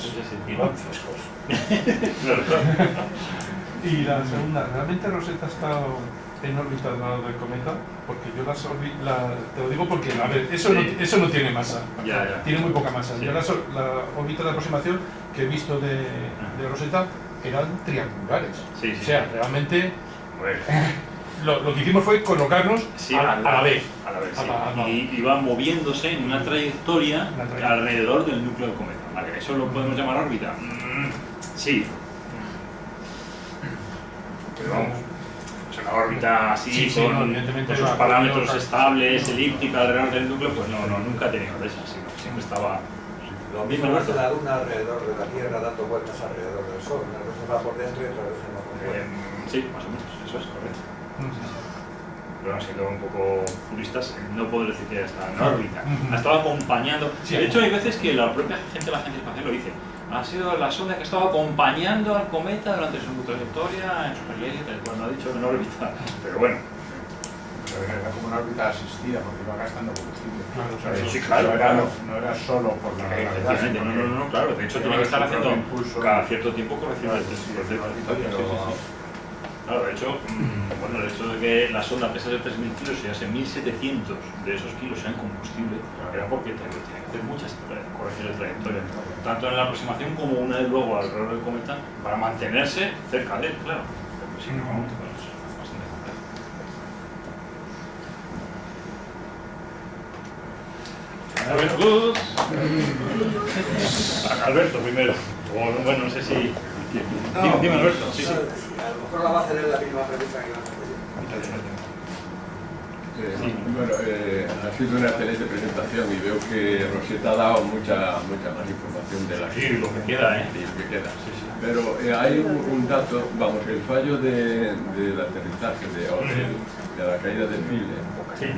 y van frescos. Y la segunda, ¿realmente Rosetta ha estado en órbita al lado del cometa? Porque yo te lo digo porque, a ver, eso no tiene masa, Ya. tiene muy poca masa. Sí. Yo la órbita de aproximación que he visto de Rosetta eran triangulares. Sí. O sea, realmente Bueno. lo que hicimos fue colocarnos a la vez. A la vez, sí. A la- Y iba moviéndose en una trayectoria alrededor del núcleo del cometa. Vale, ¿eso lo podemos llamar órbita? Sí. Pero vamos, es una órbita así, Sí, con, no, evidentemente con sus la- parámetros estables, elíptica alrededor del núcleo, pues no, nunca he tenido de esas, siempre estaba... Lo mismo hace la Luna alrededor de la Tierra, dando vueltas alrededor del Sol. Una vez va por dentro y otra vez va por fuera. Sí, más o menos, eso es correcto. Pero siendo un poco puristas, no puedo decir que está en órbita. Ha estado acompañando. Sí. De hecho, hay veces que la propia gente de la Agencia Espacial lo dice. Ha sido la sonda que ha estado acompañando al cometa durante su trayectoria en su perihelio, tal cual no ha dicho en órbita. Pero bueno, era como una órbita asistida porque iba gastando combustible. Claro, O sea, sí, eso claro, no era solo por la gravedad. Efectivamente, no, claro. De hecho, tiene que estar haciendo cada cierto tiempo correcciones del proceso. Claro, de hecho, bueno, el hecho de que la sonda pesase 3.000 kilos y hace 1.700 de esos kilos sean combustible, era porque tiene que hacer muchas correcciones de trayectoria, tanto en la aproximación como una vez luego alrededor del cometa, para mantenerse cerca de él, claro. Pero si no, es bastante complejo. Alberto primero. O, bueno, no sé si... Dime, Alberto. Sí, sí. A lo mejor la va a hacer en la misma pregunta que iba a hacer yo. Bueno, ha sido una excelente presentación y veo que Rosetta ha dado mucha más información de la Sí, lo que queda, de lo que queda. Pero hay un dato, vamos, el fallo del aterrizaje, de la caída del Philae,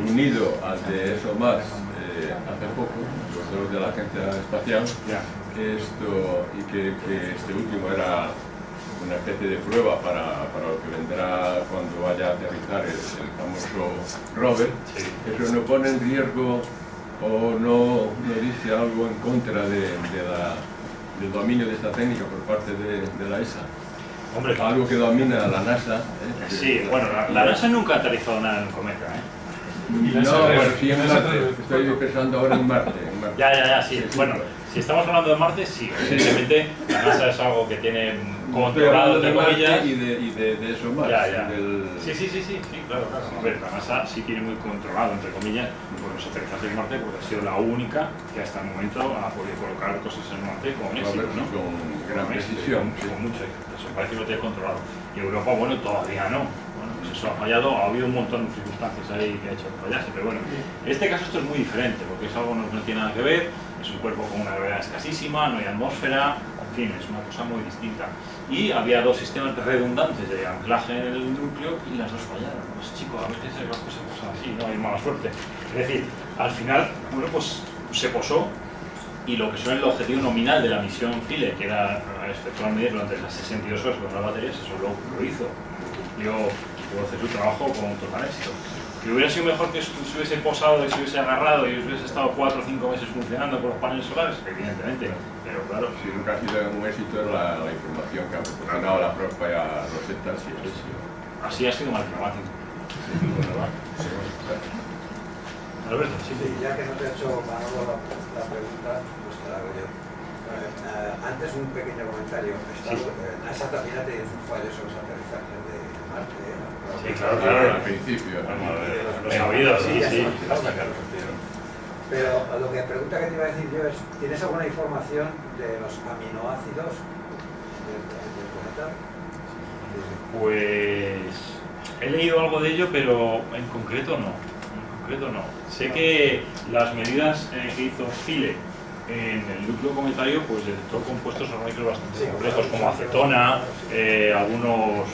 unido al de ESOMAR hace poco, los dos de la Agencia Espacial, y que este último era una especie de prueba para lo que vendrá cuando vaya a aterrizar el famoso rover. Eso no pone en riesgo o no dice algo en contra del dominio de esta técnica por parte de la ESA. Hombre, algo que domina la NASA. Sí, bueno, la NASA nunca ha aterrizado nada en el cometa, No, pero sí en Marte. Estoy pensando ahora en Marte. Ya, sí. Bueno, si estamos hablando de Marte, sí. Evidentemente, la NASA es algo que tiene controlado, entre comillas. Y de eso más. Sí, claro. A ver, la NASA sí tiene muy controlado, entre comillas, los aterrizajes en Marte, porque ha sido la única que hasta el momento ha podido colocar cosas en Marte con éxito, ¿no? Con gran precisión. Con mucho éxito. Eso parece que lo tiene controlado. Y Europa, bueno, todavía no. Pues eso ha fallado, ha habido un montón de circunstancias ahí que ha hecho que fallase, pero bueno, en este caso esto es muy diferente, porque es algo que no tiene nada que ver, es un cuerpo con una gravedad escasísima, no hay atmósfera, en fin, es una cosa muy distinta. Y había dos sistemas redundantes de anclaje en el núcleo y las dos fallaron. Pues chico, a veces las cosas pasan así, no hay mala suerte. Es decir, al final, bueno, pues se posó y lo que son el objetivo nominal de la misión Philae, que era efectuar medidas durante las 62 horas con las baterías, eso lo hizo. Pudo hacer su trabajo con total éxito. Que hubiera sido mejor que se hubiese posado y se hubiese agarrado y hubiese estado 4 o 5 meses funcionando con los paneles solares, evidentemente, pero claro. Si nunca ha sido un éxito es la información que ha proporcionado la propia Rosetta, sí es éxito. Así ha sido más dramático. Alberto, sí. Ya que no te he hecho Manolo la pregunta, pues te la hago yo. Antes un pequeño comentario. NASA también ha tenido sus fallos en los aterrizajes de Marte. Sí, claro, al principio. Lo he sabido, sí. Pero lo que pregunta que te iba a decir yo es, ¿tienes alguna información de los aminoácidos del cometa? Pues he leído algo de ello, pero en concreto no. Sé que las medidas que hizo Philae en el núcleo cometario, pues detectó compuestos orgánicos bastante complejos como acetona, algunos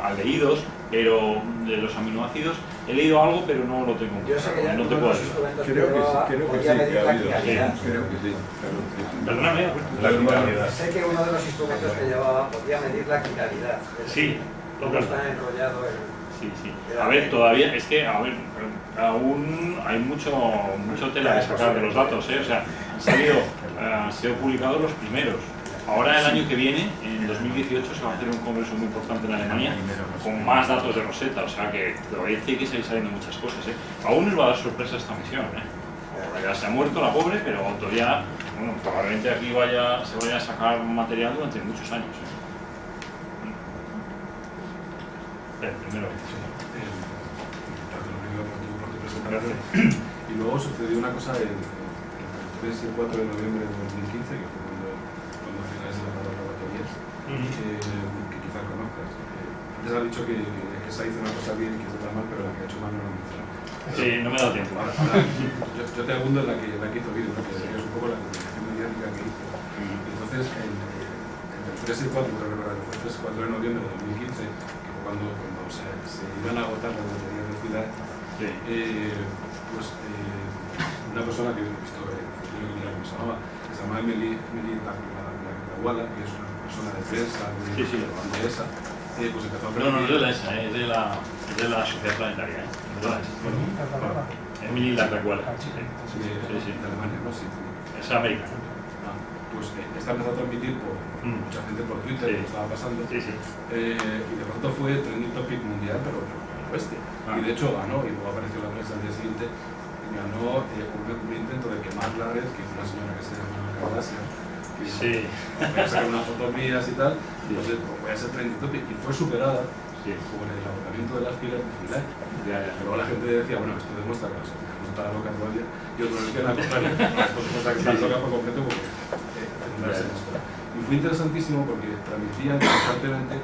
aldehídos, pero de los aminoácidos he leído algo, pero no lo tengo. Yo sé que ya no te puedo decir. Creo que sí, que ha habido. Creo que sí. Perdóname. Sé que uno de los instrumentos que llevaba podía medir la quiralidad. Sí, todo está enrollado en... Sí. A ver, todavía, es que, aún hay mucho tela que sacar de los datos, O sea, han sido publicados los primeros. Ahora, el año que viene, en 2018, se va a hacer un congreso muy importante en Alemania con más datos de Rosetta, o sea que todavía tiene que seguir saliendo muchas cosas, Aún nos va a dar sorpresa esta misión, Ya se ha muerto la pobre, pero todavía, bueno, probablemente aquí se vaya a sacar material durante muchos años, Primero. Y luego sucedió una cosa el 3 y el 4 de noviembre de 2015, que fue cuando finales de las laboratorias, que quizás conozcas. Antes has dicho que esa hizo una cosa bien y que otra mal, pero la que ha hecho mal no la mencionado. Sí, no me da tiempo. Yo te abundo en la que hizo bien, que es un poco la comunicación mediática que hizo. Entonces, entre el 3 y el 4, creo que fue el 3 y 4 de noviembre de 2015, cuando se iban a agotar las baterías de Philae, pues una persona que he visto, se llama Emily Lagawala, que es una persona de prensa de ESA, pues empezó a No, no es de permitir... la ESA, es de la Sociedad Planetaria. Es de la ESA. Bueno, Emily Latacual. sí, Sí. de Alemania, ¿no? Sí. Es americana. Pues esta empezó a transmitir por mucha gente por Twitter, Sí. lo estaba pasando, Sí, sí. y de pronto fue trending topic mundial, pero bestia. Y de hecho ganó, y luego apareció la prensa al día siguiente, y ganó un intento de quemar la red, que fue una señora que se llama Kardashian, que Sí. voy a sacar unas fotos mías y tal, y entonces pues, voy a ser trending topic, y fue superada por el agotamiento de las filas de Philae. Luego la gente decía, bueno, esto demuestra que la sociedad no está loca todavía, y otros decían al contrario, esto demuestra que está loca por completo porque y fue interesantísimo porque transmitían constantemente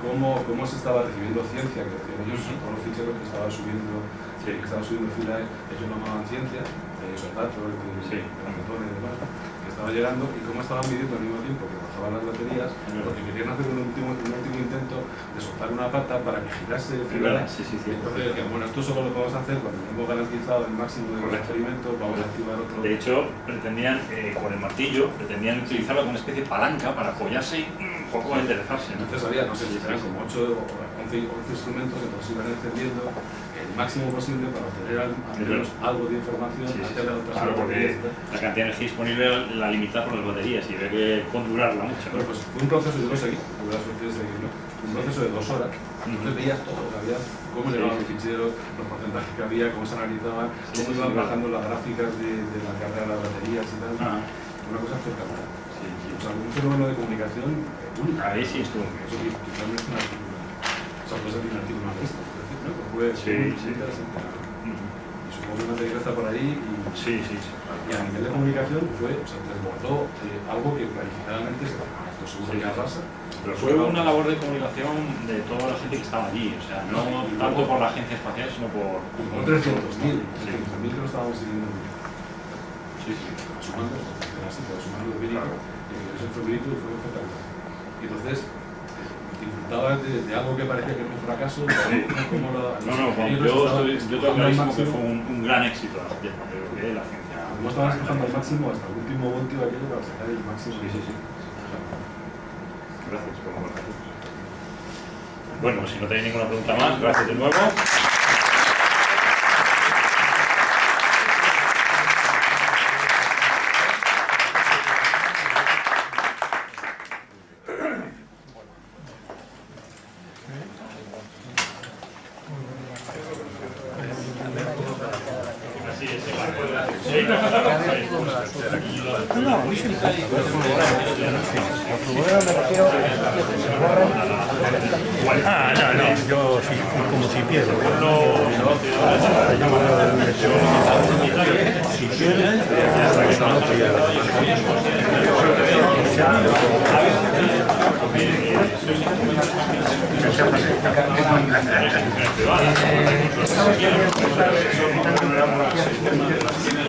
cómo se estaba recibiendo ciencia, que decían ellos, todos los ficheros que estaba subiendo Philae, ellos lo llamaban ciencia, esos datos de la fotones y demás, que estaba llegando, y cómo estaban midiendo al mismo tiempo que bajaban las baterías, porque querían hacer un último intento de soltar una pata para que girase Philae. Entonces decían, bueno, esto solo lo podemos hacer cuando hemos garantizado el máximo de los experimentos, vamos a activar otro. De hecho, pretendían, con el martillo, pretendían utilizarlo como una especie de palanca para apoyarse y un poco enderezarse. Entonces había, no sé si eran como 8 o 11 instrumentos, entonces iban encendiendo el máximo posible para obtener al menos algo de información antes de la otra. Claro, porque la cantidad de energía disponible la limitaba por las baterías y había que condurarla mucho. Bueno, pues fue un proceso, yo lo seguí, tuve la suerte de seguirlo, un proceso de 2 horas. Entonces veías todo, sabías cómo llegaban los ficheros, los porcentajes que había, cómo se analizaban, cómo iban bajando las gráficas de la carga de las baterías y tal. Una cosa espectacular. O sea, un fenómeno de comunicación único. Ahí sí estuvo. Eso quizás no es una artículo. O sea, puede ser un artículo más visto, por decir, ¿no? Pues fue muy interesante. Y supongo que una tegreza por ahí. Y a nivel de comunicación fue, o sea, desbordó algo que planificadamente se esto seguro que arrasa. Pero fue una labor de comunicación de toda la gente que estaba allí, o sea, no tanto por la agencia espacial, sino por... Como 300.000 que lo estábamos siguiendo. Sumando, sumando el vírico, eso fue vírico y fue espectacular. Y entonces, disfrutaba de algo que parecía que era un fracaso, como la... yo tengo clarísimo que fue un gran éxito de la ciencia. Como estaban trabajando al máximo hasta el último voltio de aquello para sacar el máximo. Gracias por compartir. Bueno, si no tenéis ninguna pregunta más, gracias de nuevo. No, yo sí, como si pierdo. Si pierdes, no